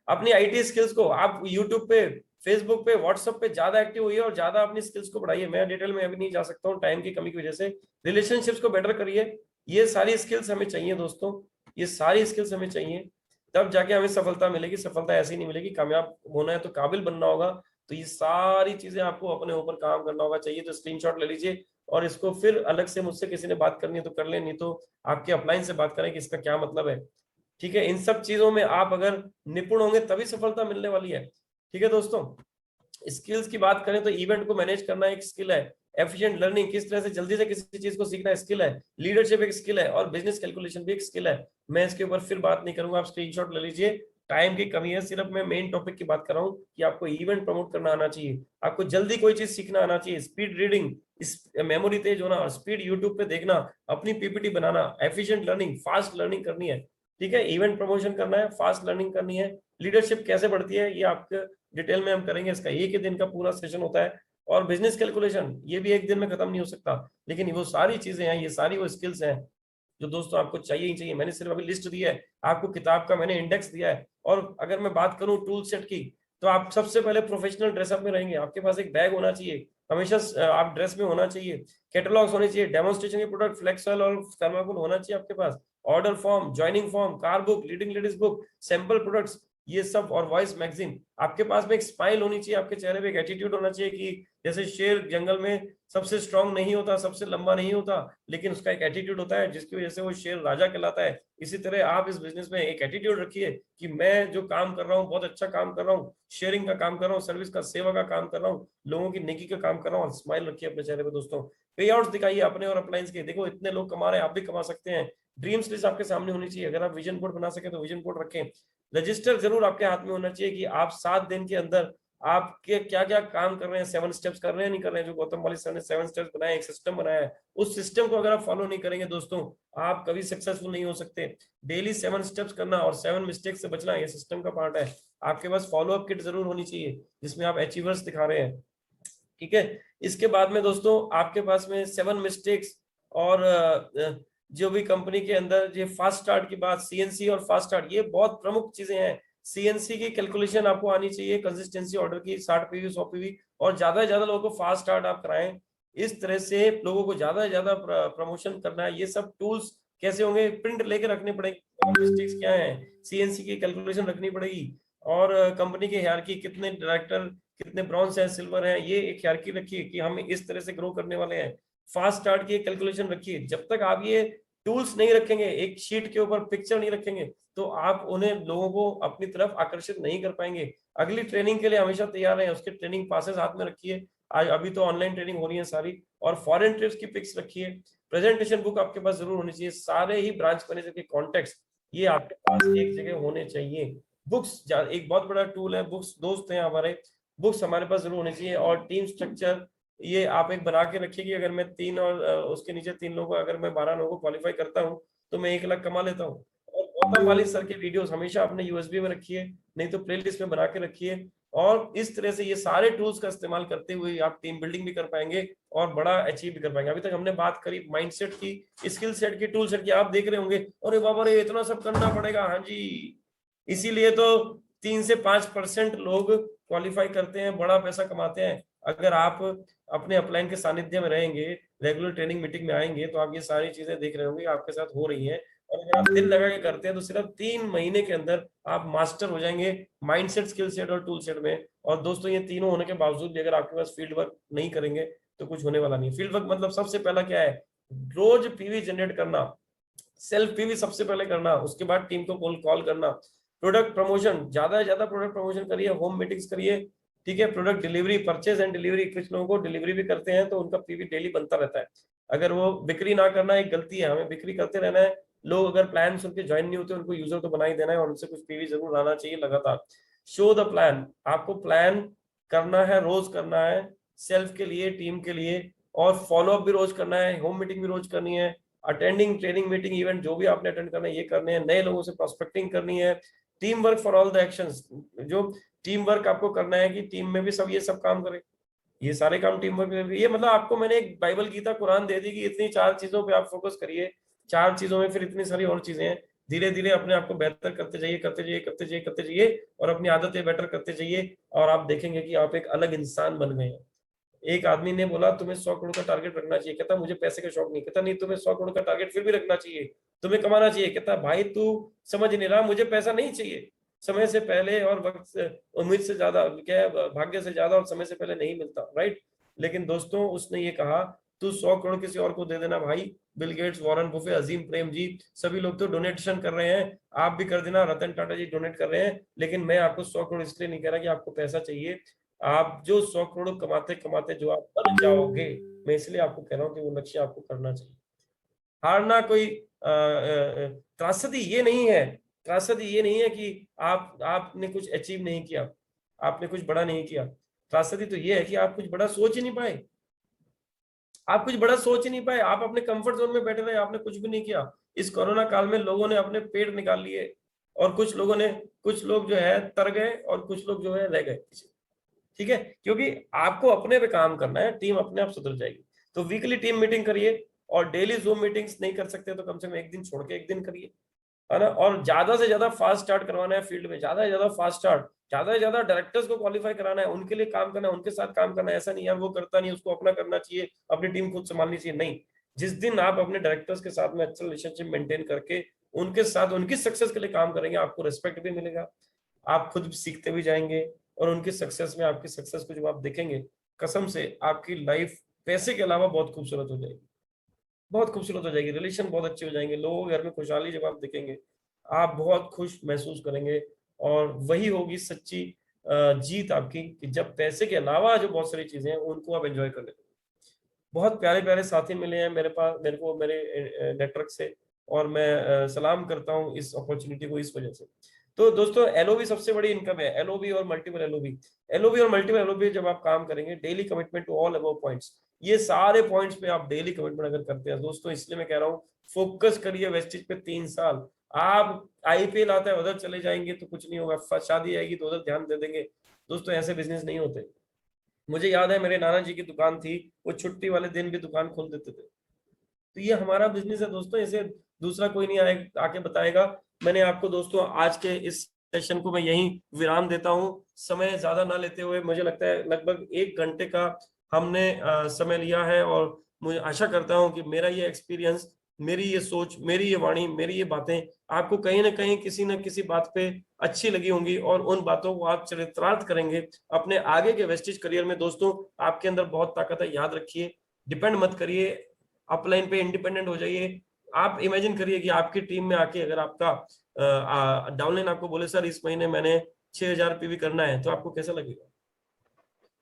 अपनी आईटी स्किल्स को। आप यूट्यूब पे, फेसबुक पे, व्हाट्सएप पे ज्यादा एक्टिव हुई है और ज्यादा अपनी स्किल्स को बढ़ाइए। मैं डिटेल में अभी नहीं जा सकता हूँ टाइम की कमी की वजह से। रिलेशनशिप्स को बेटर करिए, ये सारी स्किल्स हमें चाहिए दोस्तों, ये सारी स्किल्स हमें चाहिए, तब जाके हमें सफलता मिलेगी। सफलता ऐसी नहीं मिलेगी, कामयाब होना है तो काबिल बनना होगा। तो ये सारी चीजें आपको अपने ऊपर काम करना होगा। चाहिए तो स्क्रीनशॉट ले लीजिए और इसको फिर अलग से मुझसे किसी ने बात करनी है तो कर ले, नहीं तो आपके अपलाइन से बात करें कि इसका क्या मतलब है। ठीक है, इन सब चीजों में आप अगर निपुण होंगे तभी सफलता मिलने वाली है। ठीक है दोस्तों, स्किल्स की बात करें तो इवेंट को मैनेज करना एक स्किल है, एफिशिएंट लर्निंग, किस तरह से जल्दी से किसी चीज को सीखना स्किल है, लीडरशिप एक स्किल है और बिजनेस कैलकुलेशन भी एक स्किल है। मैं इसके ऊपर फिर बात नहीं करूंगा, आप स्क्रीनशॉट ले लीजिए, टाइम की कमी है, सिर्फ मैं मेन टॉपिक की बात कर रहा हूँ कि आपको इवेंट प्रमोट करना आना चाहिए, आपको जल्दी कोई चीज सीखना आना चाहिए, स्पीड रीडिंग, इस मेमोरी तेज होना और स्पीड यूट्यूब पे देखना, अपनी पीपीटी बनाना, एफिशिएंट लर्निंग, फास्ट लर्निंग करनी है। ठीक है, इवेंट प्रमोशन करना है, फास्ट लर्निंग करनी है, लीडरशिप कैसे बढ़ती है ये आपके डिटेल में हम करेंगे, इसका एक ही दिन का पूरा सेशन होता है। और बिजनेस कैलकुलेशन ये भी एक दिन में खत्म नहीं हो सकता, लेकिन वो सारी चीजें हैं, ये सारी वो स्किल्स हैं जो दोस्तों आपको चाहिए ही चाहिए। मैंने सिर्फ अभी लिस्ट दी है, आपको किताब का मैंने इंडेक्स दिया है। और अगर मैं बात करूं टूल सेट की, तो आप सबसे पहले प्रोफेशनल ड्रेसअप में रहेंगे, आपके पास एक बैग होना चाहिए, हमेशा आप ड्रेस में होना चाहिए, कैटलॉग्स होने चाहिए, डेमोन्स्ट्रेशन के प्रोडक्ट फ्लेक्सोल और थर्माकोल होना चाहिए आपके पास, order form, joining form, car book, leading ladies book, sample products, ये सब, और वॉइस मैगजीन। आपके पास में एक स्माइल होनी चाहिए, आपके चेहरे पे एक एटीट्यूड होना चाहिए कि जैसे शेर जंगल में सबसे स्ट्रांग नहीं होता, सबसे लंबा नहीं होता, लेकिन उसका एक एटीट्यूड होता है जिसकी वजह से वो शेर राजा कहलाता है। इसी तरह आप इस बिजनेस में एक एटीट्यूड रखिए कि मैं जो काम कर रहा हूँ बहुत अच्छा काम कर रहा हूँ, शेयरिंग का काम कर रहा हूँ, सर्विस का, सेवा का काम कर रहा हूँ, लोगों की नेकी का काम कर रहा हूँ। और स्माइल रखिए अपने चेहरे पे दोस्तों, पे आउट्स दिखाइए अपने और अपलाइंस के, देखो इतने लोग कमा रहे हैं, आप भी कमा सकते हैं। ड्रीम्स लिस्ट आपके सामने होनी चाहिए, अगर आप विजन बोर्ड बना सके तो विजन बोर्ड रखें। रजिस्टर जरूर आपके हाथ में होना चाहिए कि आप 7 दिन के अंदर आपके क्या क्या काम कर रहे हैं, 7 स्टेप्स कर रहे हैं नहीं कर रहे हैं, जो गौतम वाली सर ने 7 स्टेप्स बनाए, एक सिस्टम बनाया है, उस सिस्टम को अगर आप फॉलो नहीं करेंगे दोस्तों, आप कभी सक्सेसफुल नहीं हो सकते। डेली 7 स्टेप्स करना और 7 मिस्टेक्स से बचना, ये सिस्टम का पार्ट है। आपके पास फॉलो अप किट जरूर होनी चाहिए जिसमें आप अचीवर्स दिखा रहे हैं, ठीक है। इसके बाद में दोस्तों आपके पास में 7 मिस्टेक्स और जो भी कंपनी के अंदर ये फास्ट स्टार्ट की बात, सीएनसी और फास्ट स्टार्ट, ये बहुत प्रमुख चीजें हैं। सीएनसी की कैलकुलेशन आपको आनी चाहिए, कंसिस्टेंसी ऑर्डर की, 60 पीवी 100 पीवी, और ज्यादा से ज्यादा लोगों को फास्ट स्टार्ट आप कराएं। इस तरह से लोगों को ज्यादा से ज्यादा प्रमोशन करना है। ये सब टूल्स कैसे होंगे, प्रिंट लेके रखने पड़ेंगे, मिस्टेक्स क्या है, सीएनसी की कैलकुलेशन रखनी पड़ेगी, और कंपनी के हायरार्की, कितने डायरेक्टर, कितने ब्रॉन्ज है, सिल्वर है, ये एक हायरार्की रखिए कि हम इस तरह से ग्रो करने वाले हैं। फास्ट स्टार्ट की कैलकुलेशन रखिए। जब तक आप ये टूल्स नहीं रखेंगे, एक शीट के ऊपर पिक्चर नहीं रखेंगे, तो आप उन्हें, लोगों को अपनी तरफ आकर्षित नहीं कर पाएंगे। अगली ट्रेनिंग के लिए हमेशा तैयार रहें, उसके ट्रेनिंग पासेस हाथ में रखिए। आज अभी तो ऑनलाइन ट्रेनिंग हो रही है सारी, और फॉरेन ट्रिप्स की पिक्स रखिए। प्रेजेंटेशन बुक आपके पास जरूर होनी चाहिए। सारे ही ब्रांच मैनेजर के कॉन्टेक्ट ये आपके पास एक जगह होने चाहिए। बुक्स एक बहुत बड़ा टूल है, बुक्स दोस्त हैं हमारे, बुक्स हमारे पास जरूर होनी चाहिए। और टीम स्ट्रक्चर ये आप एक बना के रखिए कि अगर मैं 3 और उसके नीचे 3 लोगों, अगर मैं 12 लोगों को क्वालिफाई करता हूँ तो मैं 1 लाख कमा लेता हूँ। और गौतम वाली सर के वीडियोस हमेशा अपने यूएसबी में रखिए, नहीं तो प्लेलिस्ट में बना के रखिए। और इस तरह से ये सारे टूल्स का इस्तेमाल करते हुए आप टीम बिल्डिंग भी कर पाएंगे और बड़ा अचीव भी कर पाएंगे। अभी तक हमने बात करी माइंडसेट की, स्किल सेट की, टूल सेट की। आप देख रहे होंगे, अरे बाबा रे इतना सब करना पड़ेगा। हाँ जी, इसीलिए तो 3 से 5% लोग क्वालिफाई करते हैं, बड़ा पैसा कमाते हैं। अगर आप अपने अपलाइन के सानिध्य में रहेंगे, रेगुलर ट्रेनिंग मीटिंग में आएंगे, तो आप ये सारी चीजें देख रहे होंगे आपके साथ हो रही हैं। और अगर आप दिल लगा के करते हैं तो सिर्फ 3 महीने के अंदर आप मास्टर हो जाएंगे माइंडसेट, स्किल सेट और टूल सेट में। और दोस्तों ये तीनों होने के बावजूद भी अगर आपके पास फील्ड वर्क नहीं करेंगे तो कुछ होने वाला नहीं। फील्ड वर्क मतलब सबसे पहला क्या है, रोज पीवी जनरेट करना, सेल्फ पीवी सबसे पहले करना, उसके बाद टीम को कॉल करना। प्रोडक्ट प्रमोशन, ज्यादा से ज्यादा प्रोडक्ट प्रमोशन करिए, होम मीटिंग्स करिए, ठीक है। Product delivery, purchase and delivery, कुछ लोगों को डिलीवरी भी करते हैं तो उनका पीवी डेली बनता रहता है। अगर वो बिक्री ना करना एक गलती है, हमें बिक्री करते रहना है। लोग अगर प्लान सुन के ज्वाइन नहीं होते, उनको यूजर तो बना ही देना है और उनसे कुछ पीवी जरूर लाना चाहिए लगातार। शो द प्लान, आपको प्लान करना है, रोज करना है, सेल्फ के लिए, टीम के लिए। और फॉलो अप भी रोज करना है, होम मीटिंग भी रोज करनी है, अटेंडिंग ट्रेनिंग मीटिंग इवेंट जो भी आपने अटेंड करना है ये करने हैं, नए लोगों से प्रोस्पेक्टिंग करनी है, team work for all the actions, जो टीम वर्क आपको करना है कि टीम में भी सब ये सब काम करें, ये सारे काम टीम वर्क। ये मतलब आपको मैंने एक बाइबल गीता कुरान दे दी कि इतनी 4 चीजों पे आप फोकस करिए, 4 चीजों में फिर इतनी सारी और चीजें हैं। धीरे धीरे अपने आप को बेहतर करते जाइए, करते जाइए, करते जाइए, करते जाइए, और अपनी आदतें बेटर करते जाइए, और आप देखेंगे कि आप एक अलग इंसान बन गए हैं। एक आदमी ने बोला तुम्हें 100 करोड़ का टारगेट रखना चाहिए, कहता मुझे पैसे का शौक नहीं, कहता नहीं तुम्हें 100 करोड़ का टारगेट फिर भी रखना चाहिए, तुम्हें कमाना चाहिए, कहता भाई तू समझ नहीं रहा, मुझे पैसा नहीं चाहिए, समय से पहले और वक्त से, उम्मीद से ज्यादा क्या है, भाग्य से ज्यादा और समय से पहले नहीं मिलता, राइट। लेकिन दोस्तों उसने ये कहा तू 100 करोड़ किसी और को दे देना भाई, Bill Gates, Warren Buffett, Azim Premji, सभी लोग तो डोनेशन कर रहे हैं, आप भी कर देना, रतन टाटा जी डोनेट कर रहे हैं। लेकिन मैं आपको 100 करोड़ इसलिए नहीं कह रहा कि आपको पैसा चाहिए, आप जो 100 करोड़ कमाते कमाते जो आप बन जाओगे, मैं इसलिए आपको कह रहा हूँ कि वो लक्ष्य आपको करना चाहिए। हारना कोई त्रासदी ये नहीं है, त्रासदी ये नहीं है कि आपने कुछ अचीव नहीं किया, आपने कुछ बड़ा नहीं किया। त्रासदी तो ये है कि आप कुछ बड़ा सोच ही नहीं पाए, आप कुछ बड़ा सोच ही नहीं पाए, आप अपने कंफर्ट जोन में बैठे रहे, आपने कुछ भी नहीं किया। इस कोरोना काल में लोगों ने अपने पेट निकाल लिए, और कुछ लोग जो है तर गए, और कुछ लोग जो है रह गए, ठीक है। क्योंकि आपको अपने पे काम करना है, टीम अपने आप सुधर जाएगी। तो वीकली टीम मीटिंग करिए, और डेली जूम मीटिंग्स नहीं कर सकते तो कम से कम एक दिन छोड़ के एक दिन करिए, है ना। और ज्यादा से ज्यादा फास्ट स्टार्ट करवाना है फील्ड में, ज्यादा से ज्यादा फास्ट स्टार्ट, ज्यादा से ज्यादा डायरेक्टर्स को क्वालिफाई कराना है, उनके लिए काम करना है, उनके साथ काम करना है। ऐसा नहीं यार वो करता नहीं, उसको अपना करना चाहिए, अपनी टीम खुद संभालनी चाहिए, नहीं। जिस दिन आप अपने डायरेक्टर्स के साथ में अच्छा रिलेशनशिप मेंटेन करके उनके साथ उनकी सक्सेस के लिए काम करेंगे, आपको रिस्पेक्ट भी मिलेगा, आप खुद सीखते भी जाएंगे, और उनकी सक्सेस में आपकी सक्सेस को जब आप देखेंगे, कसम से आपकी लाइफ पैसे के अलावा बहुत खूबसूरत हो जाएगी, बहुत खूबसूरत हो जाएगी, रिलेशन बहुत अच्छे हो जाएंगे, लोगों के घर में खुशहाली जब आप देखेंगे, आप बहुत खुश महसूस करेंगे। और वही होगी सच्ची जीत आपकी, कि जब पैसे के अलावा जो बहुत सारी चीजें हैं उनको आप एंजॉय कर लेते हैं। बहुत प्यारे प्यारे साथी मिले हैं मेरे पास, मेरे को, मेरे नेटवर्क से, और मैं सलाम करता हूँ इस अपॉर्चुनिटी को इस वजह से। तो दोस्तों एलओबी सबसे बड़ी इनकम है, एलओबी और मल्टीपल एलओबी। एलओबी और मल्टीपल एलओबी जब आप काम करेंगे, daily commitment to all above points, ये सारे पॉइंट्स पे आप डेली कमिटमेंट अगर करते हैं दोस्तों, इसलिए मैं कह रहा हूँ फोकस करिए वेस्टेज पे 3 साल। आप आईपीएल आता है उधर चले जाएंगे तो कुछ नहीं होगा, शादी आएगी तो उधर ध्यान दे देंगे। दोस्तों ऐसे बिजनेस नहीं होते। मुझे याद है मेरे नाना जी की दुकान थी, वो छुट्टी वाले दिन भी दुकान खोल देते थे। तो ये हमारा बिजनेस है दोस्तों, इसे दूसरा कोई नहीं आए आके बताएगा। मैंने आपको दोस्तों आज के इस सेशन को मैं यहीं विराम देता हूँ, समय ज्यादा ना लेते हुए। मुझे लगता है लगभग 1 घंटे का हमने समय लिया है, और मुझे आशा करता हूँ कि मेरा ये एक्सपीरियंस, मेरी ये सोच, मेरी ये वाणी, मेरी ये बातें आपको कहीं ना कहीं किसी न किसी बात पे अच्छी लगी होंगी, और उन बातों को आप चरितार्थ करेंगे अपने आगे के वेस्टेज करियर में। दोस्तों आपके अंदर बहुत ताकत है, याद रखिए, डिपेंड मत करिए, अपलाइन पे इंडिपेंडेंट हो जाइए। आप इमेजिन करिए कि आपकी टीम में आके अगर आपका डाउनलाइन आपको बोले सर इस महीने मैंने 6000 पीवी करना है, तो आपको कैसा लगेगा?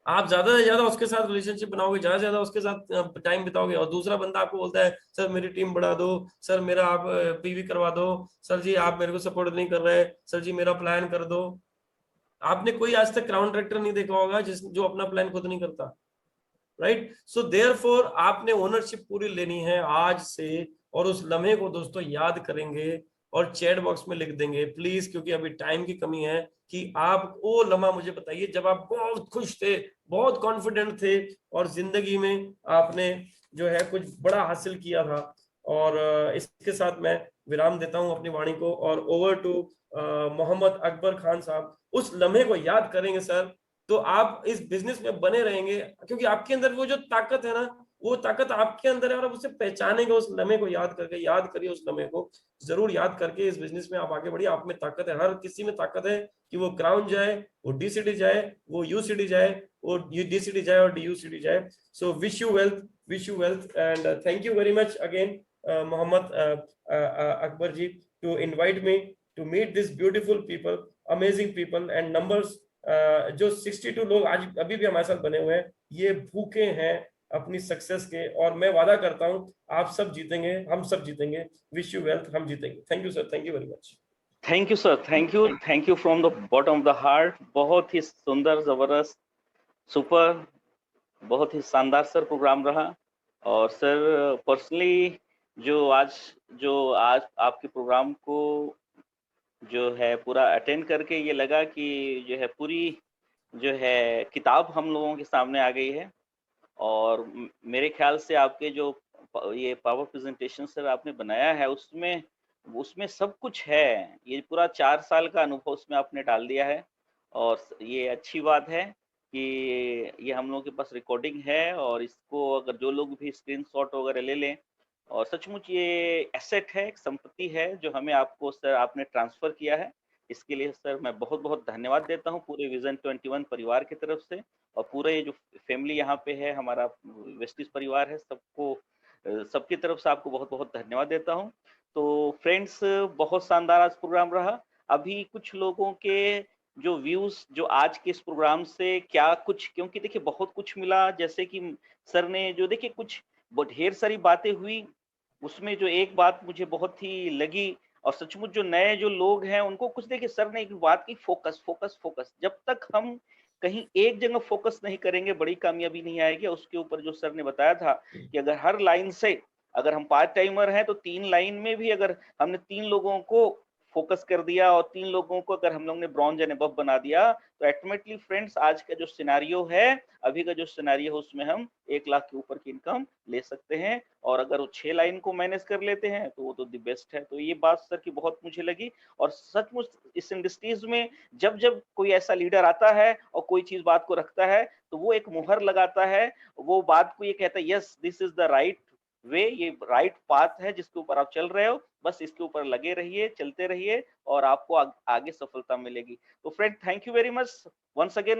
आप ज्यादा से ज्यादा उसके साथ रिलेशनशिप बनाओगे, ज्यादा से ज्यादा उसके साथ टाइम बिताओगे, और दूसरा बंदा आपको बोलता है सर मेरी टीम बढ़ा दो, सर मेरा आप पीवी करवा दो, सर जी आप मेरे को सपोर्ट नहीं कर रहे, सर जी मेरा प्लान कर दो। आपने कोई आज तक क्राउन डायरेक्टर नहीं देखा होगा जिस जो अपना प्लान खुद नहीं करता, राइट? सो देयरफॉर आपने ओनरशिप पूरी लेनी है आज से, और उस लम्हे को दोस्तों याद करेंगे और चैट बॉक्स में लिख देंगे प्लीज, क्योंकि अभी टाइम की कमी है। कि आप वो लम्हा मुझे बताइए जब आप बहुत खुश थे, बहुत कॉन्फिडेंट थे, और जिंदगी में आपने जो है कुछ बड़ा हासिल किया था। और इसके साथ मैं विराम देता हूं अपनी वाणी को, और ओवर टू मोहम्मद अकबर खान साहब। उस लम्हे को याद करेंगे सर, तो आप इस बिजनेस में बने रहेंगे, क्योंकि आपके अंदर वो जो ताकत है ना, वो ताकत आपके अंदर है, और आप उसे पहचानेंगे उस लम्हे को याद करके। याद करिए उस लम्हे को, जरूर याद करके इस बिजनेस में आप आगे बढ़िए। आप में ताकत है, हर किसी में ताकत है, कि वो क्राउन जाए, वो डीसीडी जाए, वो यूसीडी जाए, वो डीसीडी जाए और डीयूसीडी जाए। So wish you wealth, wish you wealth, and thank you very much again Mohammad Akbar ji, to invite me to meet this beautiful people, amazing people and numbers. जो 62 लोग आज अभी भी हमारे साथ बने हुए हैं, ये भूखे हैं अपनी सक्सेस के, और मैं वादा करता हूं आप सब जीतेंगे, हम सब जीतेंगे। विश यू वेल्थ, हम जीतेंगे। Thank you sir, thank you very much. Thank you sir, thank you from the bottom of the heart. बहुत ही सुंदर, जबरदस्त, सुपर, बहुत ही शानदार सर प्रोग्राम रहा। और सर पर्सनली जो आज आपके प्रोग्राम को जो है पूरा अटेंड करके ये लगा कि जो है पूरी जो है किताब हम लोगों के सामने आ गई है। और मेरे ख्याल से आपके जो ये पावर प्रेजेंटेशन सर आपने बनाया है, उसमें उसमें सब कुछ है। ये पूरा 4 साल का अनुभव उसमें आपने डाल दिया है। और ये अच्छी बात है कि ये हम लोगों के पास रिकॉर्डिंग है, और इसको अगर जो लोग भी स्क्रीनशॉट वगैरह ले लें, और सचमुच ये एसेट है, एक संपत्ति है जो हमें आपको सर आपने ट्रांसफर किया है। इसके लिए सर मैं बहुत-बहुत धन्यवाद देता हूँ पूरे विज़न 21 परिवार की तरफ से, और पूरा ये जो फैमिली यहाँ पे है, हमारा वेस्टिज परिवार है, सबको सबकी तरफ से आपको बहुत-बहुत धन्यवाद देता हूँ। तो फ्रेंड्स, बहुत शानदार आज प्रोग्राम रहा। अभी कुछ लोगों के जो व्यूज़ जो आज के इस प्रोग्राम से क्या कुछ, क्योंकि देखिए बहुत कुछ मिला, जैसे कि सर ने जो देखिए कुछ ढेर सारी बातें हुई, उसमें जो एक बात मुझे बहुत ही लगी, और सचमुच जो नए जो लोग हैं उनको कुछ देखिए सर ने एक बात की, फोकस फोकस फोकस। जब तक हम कहीं एक जगह फोकस नहीं करेंगे, बड़ी कामयाबी नहीं आएगी। और उसके ऊपर जो सर ने बताया था कि अगर हर लाइन से, अगर हम पार्ट टाइमर हैं तो 3 लाइन में भी अगर हमने 3 लोगों को फोकस कर दिया, और 3 लोगों को अगर हम लोग ने ब्रॉन्ज एंड अबव बना दिया, तो अल्टीमेटली फ्रेंड्स आज का जो सिनेरियो है, अभी का जो सिनेरियो है, उसमें हम 1 लाख के ऊपर की इनकम ले सकते हैं। और अगर वो 6 लाइन को मैनेज कर लेते हैं तो वो तो द बेस्ट है। तो ये बात सर की बहुत मुझे लगी। और सचमुच इस इंडस्ट्रीज में जब कोई ऐसा लीडर आता है और कोई चीज बात को रखता है, तो वो एक मुहर लगाता है, वो बात को ये कहता है yes this is the right way, ये राइट पाथ है जिसके ऊपर आप चल रहे हो, बस इसके ऊपर लगे रहिए, चलते रहिए, और आपको आगे सफलता मिलेगी। तो friend, thank you very much once again.